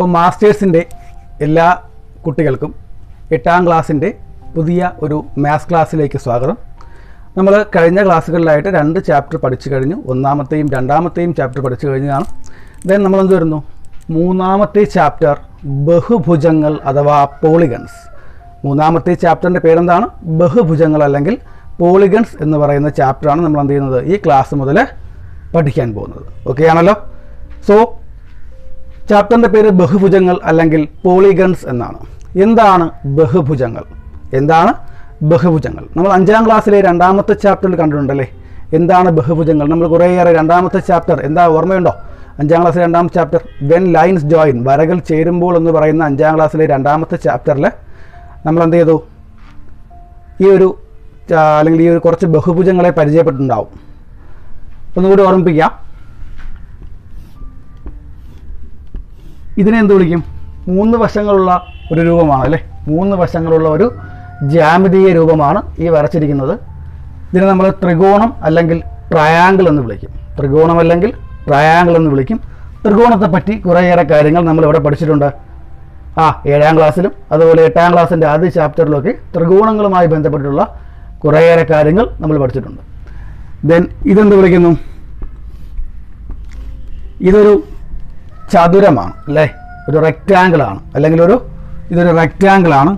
അപ്പോൾ മാസ്റ്റേഴ്സിൻ്റെ എല്ലാ കുട്ടികൾക്കും 8ാം ക്ലാസ്സിൻ്റെ പുതിയ ഒരു മാത്സ് ക്ലാസ്സിലേക്ക് സ്വാഗതം. നമ്മൾ കഴിഞ്ഞ ക്ലാസ്സുകളിലായിട്ട് 2 ചാപ്റ്റർ പഠിച്ചു കഴിഞ്ഞു. ഒന്നാമത്തെയും രണ്ടാമത്തെയും ചാപ്റ്റർ പഠിച്ചു കഴിഞ്ഞതാണ്. ദെൻ നമ്മളെന്ത് വരുന്നു, 3ാമത്തെ ചാപ്റ്റർ ബഹുഭുജങ്ങൾ അഥവാ പോളിഗൺസ്. 3ാമത്തെ ചാപ്റ്ററിൻ്റെ പേരെന്താണ്? ബഹുഭുജങ്ങൾ അല്ലെങ്കിൽ പോളിഗൺസ് എന്ന് പറയുന്ന ചാപ്റ്ററാണ് നമ്മൾ എന്ത് ചെയ്യുന്നത് ഈ ക്ലാസ് മുതൽ പഠിക്കാൻ പോകുന്നത്. ഓക്കെ ആണല്ലോ. സോ ചാപ്റ്ററിൻ്റെ പേര് ബഹുഭുജങ്ങൾ അല്ലെങ്കിൽ പോളിഗൺസ് എന്നാണ്. എന്താണ് ബഹുഭുജങ്ങൾ? എന്താണ് ബഹുഭുജങ്ങൾ? നമ്മൾ 5ാം ക്ലാസ്സിലെ 2ാമത്തെ ചാപ്റ്ററിൽ കണ്ടിട്ടുണ്ടല്ലേ എന്താണ് ബഹുഭുജങ്ങൾ. നമ്മൾ കുറേയേറെ 2ാമത്തെ ചാപ്റ്റർ എന്താ ഓർമ്മയുണ്ടോ? 5ാം ക്ലാസ്സിലെ 2ാമത്തെ ചാപ്റ്റർ വെൻ ലൈൻസ് ജോയിൻ, വരകൾ ചേരുമ്പോൾ എന്ന് പറയുന്ന 5ാം ക്ലാസ്സിലെ 2ാമത്തെ ചാപ്റ്ററിൽ നമ്മൾ എന്ത് ചെയ്തു, ഈ ഒരു അല്ലെങ്കിൽ ഈ ഒരു കുറച്ച് ബഹുഭുജങ്ങളെ പരിചയപ്പെട്ടിട്ടുണ്ടാവും. ഒന്നുകൂടി ഓർമ്മിപ്പിക്കാം. ഇതിനെ എന്ത് വിളിക്കും? 3 വശങ്ങളുള്ള ഒരു രൂപമാണ് അല്ലേ. 3 വശങ്ങളുള്ള ഒരു ജ്യാമിതീയ രൂപമാണ് ഈ വരച്ചിരിക്കുന്നത്. ഇതിനെ നമ്മൾ ത്രികോണം അല്ലെങ്കിൽ ട്രയാങ്കിൾ എന്ന് വിളിക്കും. ത്രികോണം അല്ലെങ്കിൽ ട്രയാങ്കിൾ എന്ന് വിളിക്കും. ത്രികോണത്തെ പറ്റി കുറേയേറെ കാര്യങ്ങൾ നമ്മൾ ഇവിടെ പഠിച്ചിട്ടുണ്ട്. 7ാം ക്ലാസ്സിലും അതുപോലെ 8ാം ക്ലാസ്സിൻ്റെ ആദ്യ ചാപ്റ്ററിലൊക്കെ ത്രികോണങ്ങളുമായി ബന്ധപ്പെട്ടുള്ള കുറേയേറെ കാര്യങ്ങൾ നമ്മൾ പഠിച്ചിട്ടുണ്ട്. ദെൻ ഇതെന്ത് വിളിക്കുന്നു? ഇതൊരു ചതുരമാണ് അല്ലേ, ഒരു റെക്റ്റാങ്കിൾ ആണ്, അല്ലെങ്കിൽ ഇതൊരു റെക്റ്റാങ്കിൾ ആണ്.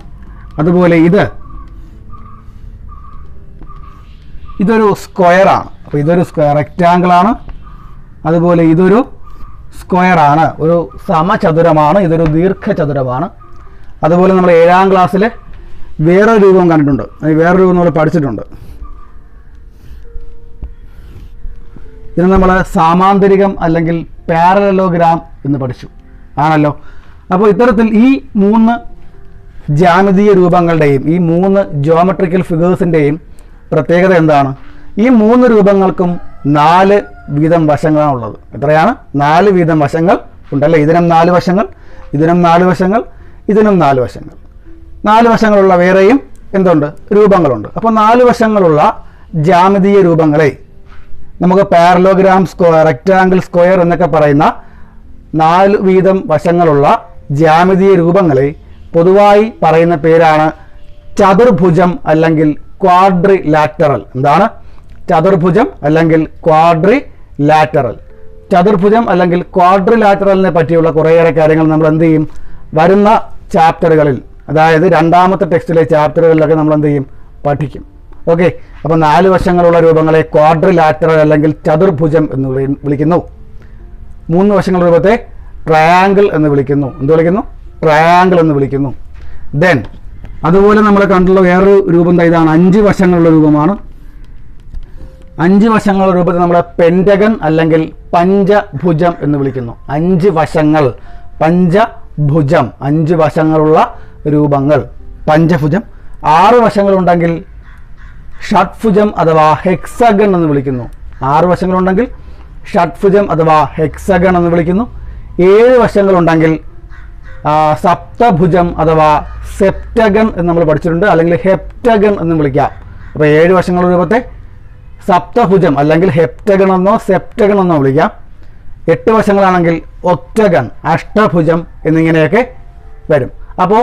അതുപോലെ ഇതൊരു സ്ക്വയർ ആണ്. അപ്പോൾ ഇതൊരു റെക്റ്റാങ്കിൾ ആണ്. അതുപോലെ ഇതൊരു സ്ക്വയർ ആണ്, ഒരു സമചതുരമാണ്. ഇതൊരു ദീർഘചതുരമാണ്. അതുപോലെ നമ്മൾ 7ാം ക്ലാസ്സിൽ വേറൊരു രൂപം കണ്ടിട്ടുണ്ട്. വേറൊരു രൂപം നമ്മൾ പഠിച്ചിട്ടുണ്ട്. ഇതിന് നമ്മൾ സാമാന്തരികം അല്ലെങ്കിൽ പാരലലോഗ്രാം എന്ന് പഠിച്ചു ആണല്ലോ. അപ്പോൾ ഇത്തരത്തിൽ ഈ 3 ജ്യാമിതീയ രൂപങ്ങളുടെയും ഈ 3 ജിയോമെട്രിക്കൽ ഫിഗേഴ്സിൻ്റെയും പ്രത്യേകത എന്താണ്? ഈ 3 രൂപങ്ങൾക്കും 4 വീതം വശങ്ങളാണുള്ളത്. എത്രയാണ്? 4 വീതം വശങ്ങൾ ഉണ്ടല്ലേ. ഇതിനും 4 വശങ്ങൾ, ഇതിനും 4 വശങ്ങൾ, ഇതിനും 4 വശങ്ങൾ. 4 വശങ്ങളുള്ള വേറെയും എന്തുണ്ട്? രൂപങ്ങളുണ്ട്. അപ്പോൾ 4 വശങ്ങളുള്ള ജ്യാമിതീയ രൂപങ്ങളെ നമുക്ക് പാരലോഗ്രാം, റെക്റ്റാങ്കിൾ, സ്ക്വയർ എന്നൊക്കെ പറയുന്ന 4 വീതം വശങ്ങളുള്ള ജ്യാമിതീയ രൂപങ്ങളെ പൊതുവായി പറയുന്ന പേരാണ് ചതുർഭുജം അല്ലെങ്കിൽ ക്വാഡ്രിലാറ്ററൽ. എന്താണ്? ചതുർഭുജം അല്ലെങ്കിൽ ക്വാഡ്രിലാറ്ററൽ. ചതുർഭുജം അല്ലെങ്കിൽ ക്വാഡ്രിലാറ്ററലിനെ പറ്റിയുള്ള കുറേയേറെ കാര്യങ്ങൾ നമ്മൾ എന്ത് ചെയ്യും വരുന്ന ചാപ്റ്ററുകളിൽ, അതായത് 2ാമത്തെ ടെക്സ്റ്റിലെ ചാപ്റ്ററുകളിലൊക്കെ നമ്മൾ എന്ത് ചെയ്യും പഠിക്കും. ഓക്കെ. അപ്പോൾ 4 വശങ്ങളുള്ള രൂപങ്ങളെ ക്വാഡ്രിലാറ്ററൽ അല്ലെങ്കിൽ ചതുർഭുജം എന്ന് വിളിക്കുന്നു. 3 വശങ്ങളുടെ രൂപത്തെ ട്രയാങ്കിൾ എന്ന് വിളിക്കുന്നു. എന്ത് വിളിക്കുന്നു? ട്രയാങ്കിൾ എന്ന് വിളിക്കുന്നു. ദെൻ അതുപോലെ നമ്മൾ കണ്ടുള്ള വേറൊരു രൂപം ഇതാണ്. 5 വശങ്ങളുള്ള രൂപമാണ്. 5 വശങ്ങളുള്ള രൂപത്തെ നമ്മൾ പെൻറ്റഗൺ അല്ലെങ്കിൽ പഞ്ചഭുജം എന്ന് വിളിക്കുന്നു. 5 വശങ്ങൾ, പഞ്ചഭുജം, 5 വശങ്ങളുള്ള രൂപങ്ങൾ പഞ്ചഭുജം. 6 വശങ്ങളുണ്ടെങ്കിൽ ഷഡ്ഭുജം അഥവാ ഹെക്സഗൺ എന്ന് വിളിക്കുന്നു. 6 വശങ്ങളുണ്ടെങ്കിൽ ഷഡ്ഭുജം അഥവാ ഹെക്സഗൺ എന്ന് വിളിക്കുന്നു. 7 വശങ്ങളുണ്ടെങ്കിൽ സപ്തഭുജം അഥവാ സെപ്റ്റഗൺ എന്ന് നമ്മൾ പഠിച്ചിട്ടുണ്ട്, അല്ലെങ്കിൽ ഹെപ്റ്റഗൺ എന്ന് വിളിക്കാം. അപ്പോൾ 7 വശങ്ങളുടെ രൂപത്തെ സപ്തഭുജം അല്ലെങ്കിൽ ഹെപ്റ്റഗൺ എന്നോ സെപ്റ്റഗൺ എന്നോ വിളിക്കാം. 8 വശങ്ങളാണെങ്കിൽ ഒക്ടഗൺ, അഷ്ടഭുജം എന്നിങ്ങനെയൊക്കെ വരും. അപ്പോൾ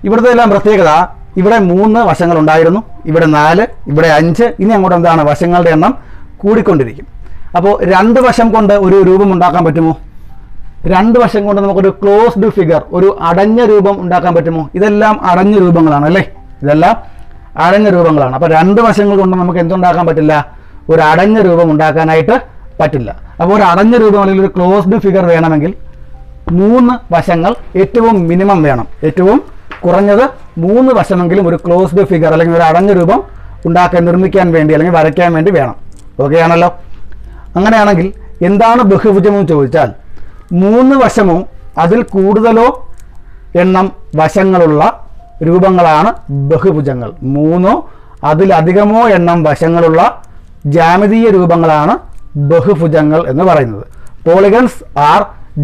ഇവിടുത്തെ എല്ലാം പ്രത്യേകത, ഇവിടെ 3 വശങ്ങളുണ്ടായിരുന്നു, ഇവിടെ 4, ഇവിടെ 5. ഇനി അങ്ങോട്ട് എന്താണ്? വശങ്ങളുടെ എണ്ണം കൂടിക്കൊണ്ടിരിക്കും. അപ്പോൾ 2 വശം കൊണ്ട് ഒരു രൂപം ഉണ്ടാക്കാൻ പറ്റുമോ? 2 വശം കൊണ്ട് നമുക്കൊരു ക്ലോസ്ഡ് ഫിഗർ, ഒരു അടഞ്ഞ രൂപം ഉണ്ടാക്കാൻ പറ്റുമോ? ഇതെല്ലാം അടഞ്ഞ രൂപങ്ങളാണ് അല്ലേ. ഇതെല്ലാം അടഞ്ഞ രൂപങ്ങളാണ്. അപ്പോൾ 2 വശങ്ങൾ കൊണ്ട് നമുക്ക് എന്തുണ്ടാക്കാൻ പറ്റില്ല? ഒരു അടഞ്ഞ രൂപം ഉണ്ടാക്കാനായിട്ട് പറ്റില്ല. അപ്പോൾ ഒരു അടഞ്ഞ രൂപം അല്ലെങ്കിൽ ഒരു ക്ലോസ്ഡ് ഫിഗർ വേണമെങ്കിൽ 3 വശങ്ങൾ ഏറ്റവും മിനിമം വേണം. ഏറ്റവും കുറഞ്ഞത് 3 വശമെങ്കിലും ഒരു ക്ലോസ്ഡ് ഫിഗർ അല്ലെങ്കിൽ ഒരു അടഞ്ഞ രൂപം നിർമ്മിക്കാൻ വേണ്ടി അല്ലെങ്കിൽ വരയ്ക്കാൻ വേണ്ടി വേണം. ഓക്കെ ആണല്ലോ. അങ്ങനെയാണെങ്കിൽ എന്താണ് ബഹുഭുജം എന്ന് ചോദിച്ചാൽ 3 വശമോ അതിൽ കൂടുതലോ എണ്ണം വശങ്ങളുള്ള രൂപങ്ങളാണ് ബഹുഭുജങ്ങൾ. 3ഓ അതിലധികമോ എണ്ണം വശങ്ങളുള്ള ജ്യാമിതീയ രൂപങ്ങളാണ് ബഹുഭുജങ്ങൾ എന്ന് പറയുന്നത്. Polygons are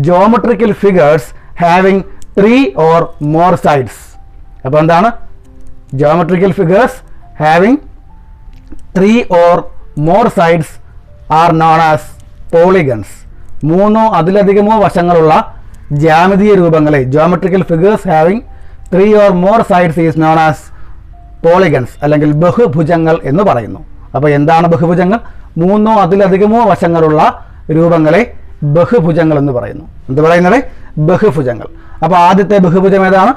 geometrical figures having 3 or more sides. അപ്പോൾ എന്താണ്? Geometrical figures having 3 or more sides are known as polygons. 3ഓ അതിലധികമോ വശങ്ങളുള്ള ജ്യാമിതീയ രൂപങ്ങളെ geometrical figures having 3 or more sides is known as polygons അല്ലെങ്കിൽ ബഹുഭുജങ്ങൾ എന്ന് പറയുന്നു. അപ്പോൾ എന്താണ് ബഹുഭുജങ്ങൾ? 3 അതിലധികമോ വശങ്ങളുള്ള രൂപങ്ങളെ ബഹുഭുജങ്ങൾ എന്ന് പറയുന്നു. എന്ത് പറയുന്നത്? ബഹുഭുജങ്ങൾ. അപ്പോൾ ആദ്യത്തെ ബഹുഭുജം ഏതാണ്?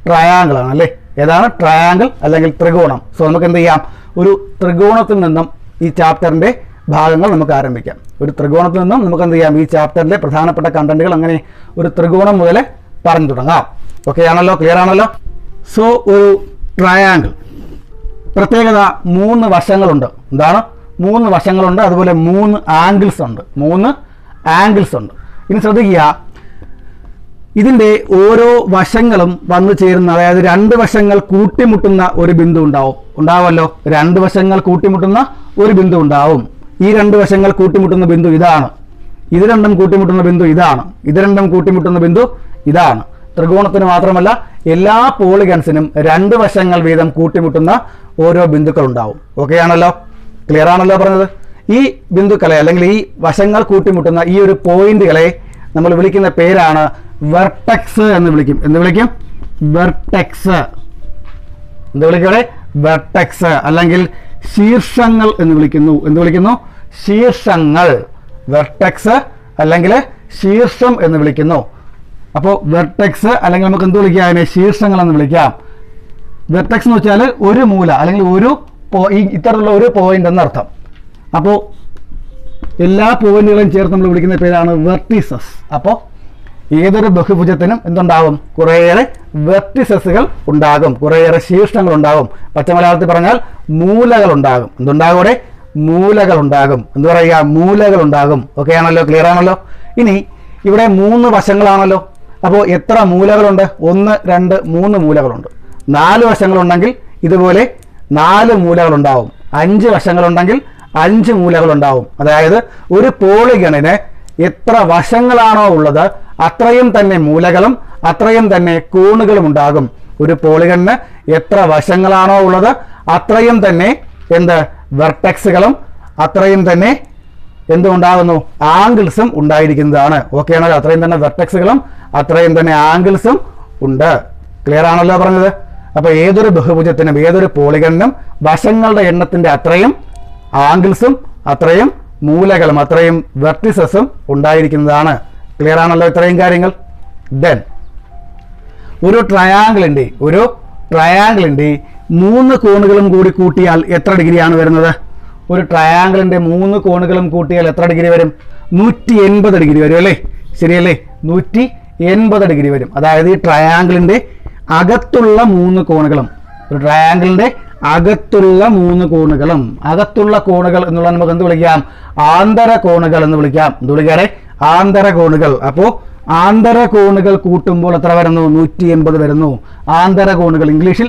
ട്രയാങ്കിൾ ആണ് അല്ലേ? ഏതാണ്? ട്രയാങ്കിൾ അല്ലെങ്കിൽ ത്രികോണം. സോ നമുക്ക് എന്ത് ചെയ്യാം? ഒരു ത്രികോണത്തിൽ നിന്നും ഈ ചാപ്റ്ററിന്റെ ഭാഗങ്ങൾ നമുക്ക് ആരംഭിക്കാം. ഒരു ത്രികോണത്തിൽ നിന്നും നമുക്ക് എന്ത് ചെയ്യാം? ഈ ചാപ്റ്ററിലെ പ്രധാനപ്പെട്ട കണ്ടന്റുകൾ അങ്ങനെ ഒരു ത്രികോണം മുതൽ പറഞ്ഞു തുടങ്ങാം. ഓക്കെ ആണല്ലോ? ക്ലിയർ ആണല്ലോ? സോ ഒരു ട്രയാങ്കിൾ പ്രത്യേകത 3 വശങ്ങളുണ്ട്. എന്താണ്? 3 വശങ്ങളുണ്ട്. അതുപോലെ 3 ആംഗിൾസ് ഉണ്ട്. 3 ആംഗിൾസ് ഉണ്ട്. ഇനി ശ്രദ്ധിക്കുക, ഇതിൻ്റെ ഓരോ വശങ്ങളും വന്നു ചേരുന്ന, അതായത് 2 വശങ്ങൾ കൂട്ടിമുട്ടുന്ന ഒരു ബിന്ദു ഉണ്ടാവുമല്ലോ. 2 വശങ്ങൾ കൂട്ടിമുട്ടുന്ന ഒരു ബിന്ദു ഉണ്ടാവും. ഈ 2 വശങ്ങൾ കൂട്ടിമുട്ടുന്ന ബിന്ദു ഇതാണ്. ഇത് രണ്ടും കൂട്ടിമുട്ടുന്ന ബിന്ദു ഇതാണ്. ഇത് രണ്ടും കൂട്ടിമുട്ടുന്ന ബിന്ദു ഇതാണ്. ത്രികോണത്തിന് മാത്രമല്ല എല്ലാ പോളിഗൺസിനും 2 വശങ്ങൾ വീതം കൂട്ടിമുട്ടുന്ന ഓരോ ബിന്ദുക്കൾ ഉണ്ടാവും. ഓക്കെ ആണല്ലോ? ക്ലിയർ ആണല്ലോ പറഞ്ഞത്? ഈ ബിന്ദുക്കളെ അല്ലെങ്കിൽ ഈ വശങ്ങൾ കൂട്ടിമുട്ടുന്ന ഈ ഒരു പോയിന്റുകളെ നമ്മൾ വിളിക്കുന്ന പേരാണ് വെർട്ടെക്സ് എന്ന് വിളിക്കും. എന്ത് വിളിക്കും? വെർട്ടെക്സ്. എന്ത് വിളിക്കും? വെർട്ടെക്സ് അല്ലെങ്കിൽ ശീർഷങ്ങൾ എന്ന് വിളിക്കുന്നു. എന്ത് വിളിക്കുന്നു? ശീർഷങ്ങൾ. വെർട്ടെക്സ് അല്ലെങ്കിൽ ശീർഷം എന്ന് വിളിക്കുന്നു. അപ്പോൾ വെർട്ടെക്സ് അല്ലെങ്കിൽ നമുക്ക് എന്ത് വിളിക്കാം? അതിനെ ശീർഷങ്ങൾ എന്ന് വിളിക്കാം. വെർട്ടെക്സ് എന്ന് വെച്ചാൽ ഒരു മൂല അല്ലെങ്കിൽ ഇത്തരത്തിലുള്ള ഒരു പോയിന്റ് എന്നർത്ഥം. അപ്പോൾ എല്ലാ പോയിന്റുകളും ചേർത്ത് നമ്മൾ വിളിക്കുന്ന പേരാണ് വെർട്ടിസസ്. അപ്പോൾ ഏതൊരു ബഹുഭുജത്തിനും എന്തുണ്ടാകും? കുറേയേറെ വെർട്ടിസസുകൾ ഉണ്ടാകും, കുറേയേറെ ശീർഷങ്ങൾ ഉണ്ടാകും. പച്ചമലയാളത്തിൽ പറഞ്ഞാൽ മൂലകൾ ഉണ്ടാകും. എന്തുണ്ടാകും? അവിടെ മൂലകൾ ഉണ്ടാകും. എന്ത് പറയുക? മൂലകൾ ഉണ്ടാകും. ഓക്കെ ആണല്ലോ? ക്ലിയർ ആണല്ലോ? ഇനി ഇവിടെ 3 വശങ്ങളാണല്ലോ. അപ്പോൾ എത്ര മൂലകളുണ്ട്? 1, 2, 3 മൂലകളുണ്ട്. 4 വശങ്ങളുണ്ടെങ്കിൽ ഇതുപോലെ 4 മൂലകളുണ്ടാവും. 5 വശങ്ങളുണ്ടെങ്കിൽ 5 മൂലകളുണ്ടാവും. അതായത് ഒരു പോളിഗണിന് എത്ര വശങ്ങളാണോ ഉള്ളത് അത്രയും തന്നെ മൂലകളും അത്രയും തന്നെ കോണുകളും ഉണ്ടാകും. ഒരു പോളിഗണിന് എത്ര വശങ്ങളാണോ ഉള്ളത് അത്രയും തന്നെ വെർട്ടെക്സുകളും അത്രയും തന്നെ എന്തുണ്ടാകുന്നു? ആംഗിൾസും ഉണ്ടായിരിക്കുന്നതാണ്. ഓക്കെ ആണല്ലോ? അത്രയും തന്നെ വെർട്ടെക്സുകളും അത്രയും തന്നെ ആംഗിൾസും ഉണ്ട്. ക്ലിയർ ആണല്ലോ പറഞ്ഞത്? അപ്പോൾ ഏതൊരു ബഹുഭുജത്തിനും ഏതൊരു പോളിഗണിനും വശങ്ങളുടെ എണ്ണത്തിന്റെ അത്രയും ആംഗിൾസും അത്രയും മൂലകളും അത്രയും വെർട്ടിസസും ഉണ്ടായിരിക്കുന്നതാണ്. ക്ലിയർ ആണല്ലോ ഇത്രയും കാര്യങ്ങൾ? ദെൻ ഒരു ട്രയാങ്കിളിന്റെ 3 കോണുകളും കൂടി കൂട്ടിയാൽ എത്ര ഡിഗ്രിയാണ് വരുന്നത്? ഒരു ട്രയാങ്കിളിന്റെ 3 കോണുകളും കൂട്ടിയാൽ എത്ര ഡിഗ്രി വരും? 180 ഡിഗ്രി വരും അല്ലേ? ശരിയല്ലേ? 180 ഡിഗ്രി വരും. അതായത് ഈ ട്രയാങ്കിളിന്റെ അകത്തുള്ള 3 കോണുകളും, ഒരു ട്രയാങ്കിളിന്റെ അകത്തുള്ള 3 കോണുകളും, അകത്തുള്ള കോണുകൾ എന്നുള്ള നമുക്ക് എന്ത് വിളിക്കാം? ആന്തര കോണുകൾ എന്ന് വിളിക്കാം. എന്ത് വിളിക്കാറേ? ആന്തര കോണുകൾ. അപ്പോൾ ആന്തര കോണുകൾ കൂട്ടുമ്പോൾ എത്ര വരുന്നു? 180 വരുന്നു. ആന്തര കോണുകൾ ഇംഗ്ലീഷിൽ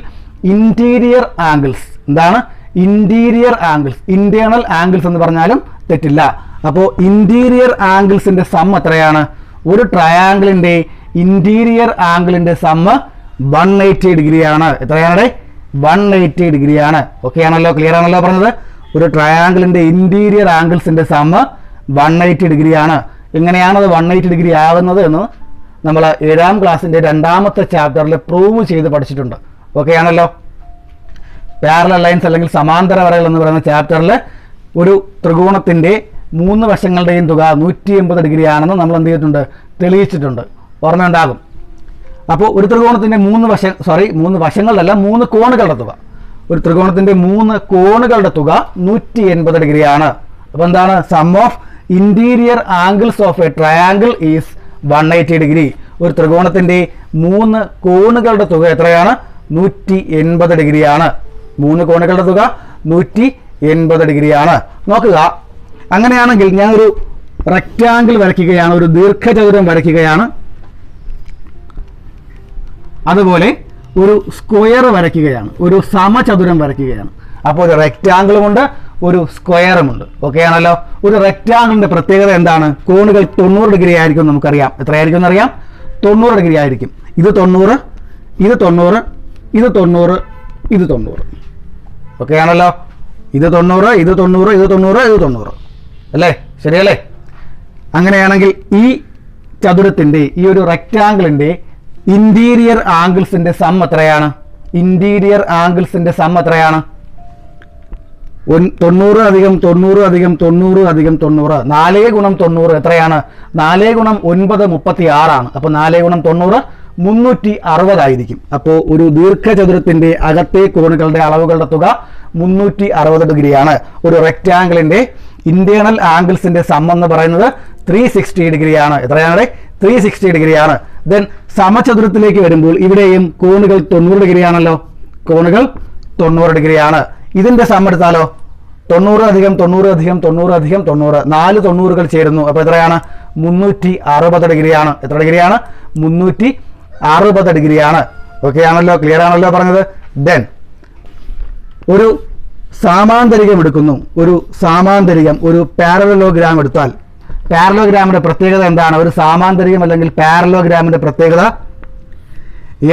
ഇന്റീരിയർ ആംഗിൾസ്. എന്താണ്? Interior angles. ഇന്റേണൽ ആംഗിൾസ് എന്ന് പറഞ്ഞാലും തെറ്റില്ല. അപ്പോൾ ഇന്റീരിയർ ആംഗിൾസിന്റെ സം എത്രയാണ്? ഒരു ട്രയാങ്കിളിന്റെ ഇന്റീരിയർ ആംഗിളിന്റെ സമ്മ് 180 ഡിഗ്രിയാണ്. എത്രയാണ്? 180 ഡിഗ്രിയാണ്. ഓക്കെ ആണല്ലോ? ക്ലിയർ ആണല്ലോ പറഞ്ഞത്? ഒരു ട്രയാങ്കിളിന്റെ ഇന്റീരിയർ ആംഗിൾസിന്റെ സമ്മ് 180 ഡിഗ്രിയാണ്. എങ്ങനെയാണത് 180 ഡിഗ്രി ആകുന്നത് എന്ന് നമ്മൾ 7ാം ക്ലാസ്സിന്റെ 2ാമത്തെ ചാപ്റ്ററിൽ പ്രൂവ് ചെയ്ത് പഠിച്ചിട്ടുണ്ട്. ഓക്കെ ആണല്ലോ? പാരലൽ ലൈൻസ് അല്ലെങ്കിൽ സമാന്തര വരകൾ എന്ന് പറയുന്ന ചാപ്റ്ററിൽ ഒരു ത്രികോണത്തിന്റെ 3 വശങ്ങളുടെയും തുക 180 ഡിഗ്രി ആണെന്ന് നമ്മൾ എന്ത് ചെയ്തിട്ടുണ്ട്? തെളിയിച്ചിട്ടുണ്ട്. ഓർമ്മയുണ്ടാകും. അപ്പോൾ ഒരു ത്രികോണത്തിന്റെ 3 വശങ്ങളല്ല 3 കോണുകളുടെ തുക, ഒരു ത്രികോണത്തിന്റെ 3 കോണുകളുടെ തുക 180 ഡിഗ്രിയാണ്. അപ്പോൾ എന്താണ്? Sum of interior angles of a triangle is 180 degree. ഒരു ത്രികോണത്തിന്റെ 3 കോണുകളുടെ തുക എത്രയാണ്? 180 ഡിഗ്രിയാണ്. 3 കോണുകളുടെ തുക 180 ഡിഗ്രിയാണ്. നോക്കുക, അങ്ങനെയാണെങ്കിൽ ഞാനൊരു റെക്റ്റാങ്കിൾ വരയ്ക്കുകയാണ്, ഒരു ദീർഘചതുരം വരയ്ക്കുകയാണ്, അതുപോലെ ഒരു സ്ക്വയർ വരയ്ക്കുകയാണ്, ഒരു സമചതുരം വരയ്ക്കുകയാണ്. അപ്പോൾ ഒരു റെക്റ്റാങ്കിളുമുണ്ട്, ഒരു സ്ക്വയറുമുണ്ട്. ഓക്കെ ആണല്ലോ? ഒരു റെക്റ്റാങ്കിളിന്റെ പ്രത്യേകത എന്താണ്? കോണുകൾ 90 ഡിഗ്രി ആയിരിക്കും. നമുക്കറിയാം. എത്രയായിരിക്കും എന്നറിയാം? 90 ഡിഗ്രി ആയിരിക്കും. ഇത് 90, ഇത് 90, ഇത് 90, ഇത് 90. ഓക്കെ ആണല്ലോ? ഇത് 90, ഇത് 90, ഇത് 90, ഇത് 90 അല്ലേ? ശരിയല്ലേ? അങ്ങനെയാണെങ്കിൽ ഈ ചതുരത്തിന്റെ ഈ ഒരു റെക്റ്റാങ്കിളിന്റെ ഇന്റീരിയർ ആംഗിൾസിന്റെ സം എത്രയാണ്? ഇന്റീരിയർ ആംഗിൾസിന്റെ സം എത്രയാണ്? 90 അധികം 90 അധികം 90 അധികം 90. 4 ഗുണം 90 എത്രയാണ്? 4 ഗുണം 9 36 ആണ്. അപ്പോൾ 4 ഗുണം 90 360 ആയിരിക്കും. അപ്പോൾ ഒരു ദീർഘചതുരത്തിന്റെ അകത്തെ കോണുകളുടെ അളവുകളുടെ തുക 360 ഡിഗ്രിയാണ്. ഒരു റെക്റ്റാങ്കിളിന്റെ ഇന്റേണൽ ആംഗിൾസിന്റെ സം എന്ന് പറയുന്നത് 360 ഡിഗ്രിയാണ്. എത്രയാണ്? 360 ഡിഗ്രിയാണ്. ദെൻ സമചതുരത്തിലേക്ക് വരുമ്പോൾ ഇവിടെയും കോണുകൾ 90 ഡിഗ്രിയാണല്ലോ. കോണുകൾ 90 ഡിഗ്രിയാണ്. ഇതിന്റെ സം എടുത്താലോ? 90 അധികം 90 അധികം 90 അധികം 90. 4 90കൾ ചേരുന്നു. അപ്പോൾ എത്രയാണ്? 360 ഡിഗ്രിയാണ്. എത്ര ഡിഗ്രിയാണ്? 360 ഡിഗ്രിയാണ്. ഓക്കെ ആണല്ലോ? ക്ലിയർ ആണല്ലോ പറഞ്ഞത്? ദെൻ ഒരു സാമാന്തരികം എടുക്കുന്നു. ഒരു സാമാന്തരികം, ഒരു പാരലലോഗ്രാം എടുത്താൽ പാരലോഗ്രാമിന്റെ പ്രത്യേകത എന്താണ്? ഒരു സാമാന്തരികം അല്ലെങ്കിൽ പാരലോഗ്രാമിന്റെ പ്രത്യേകത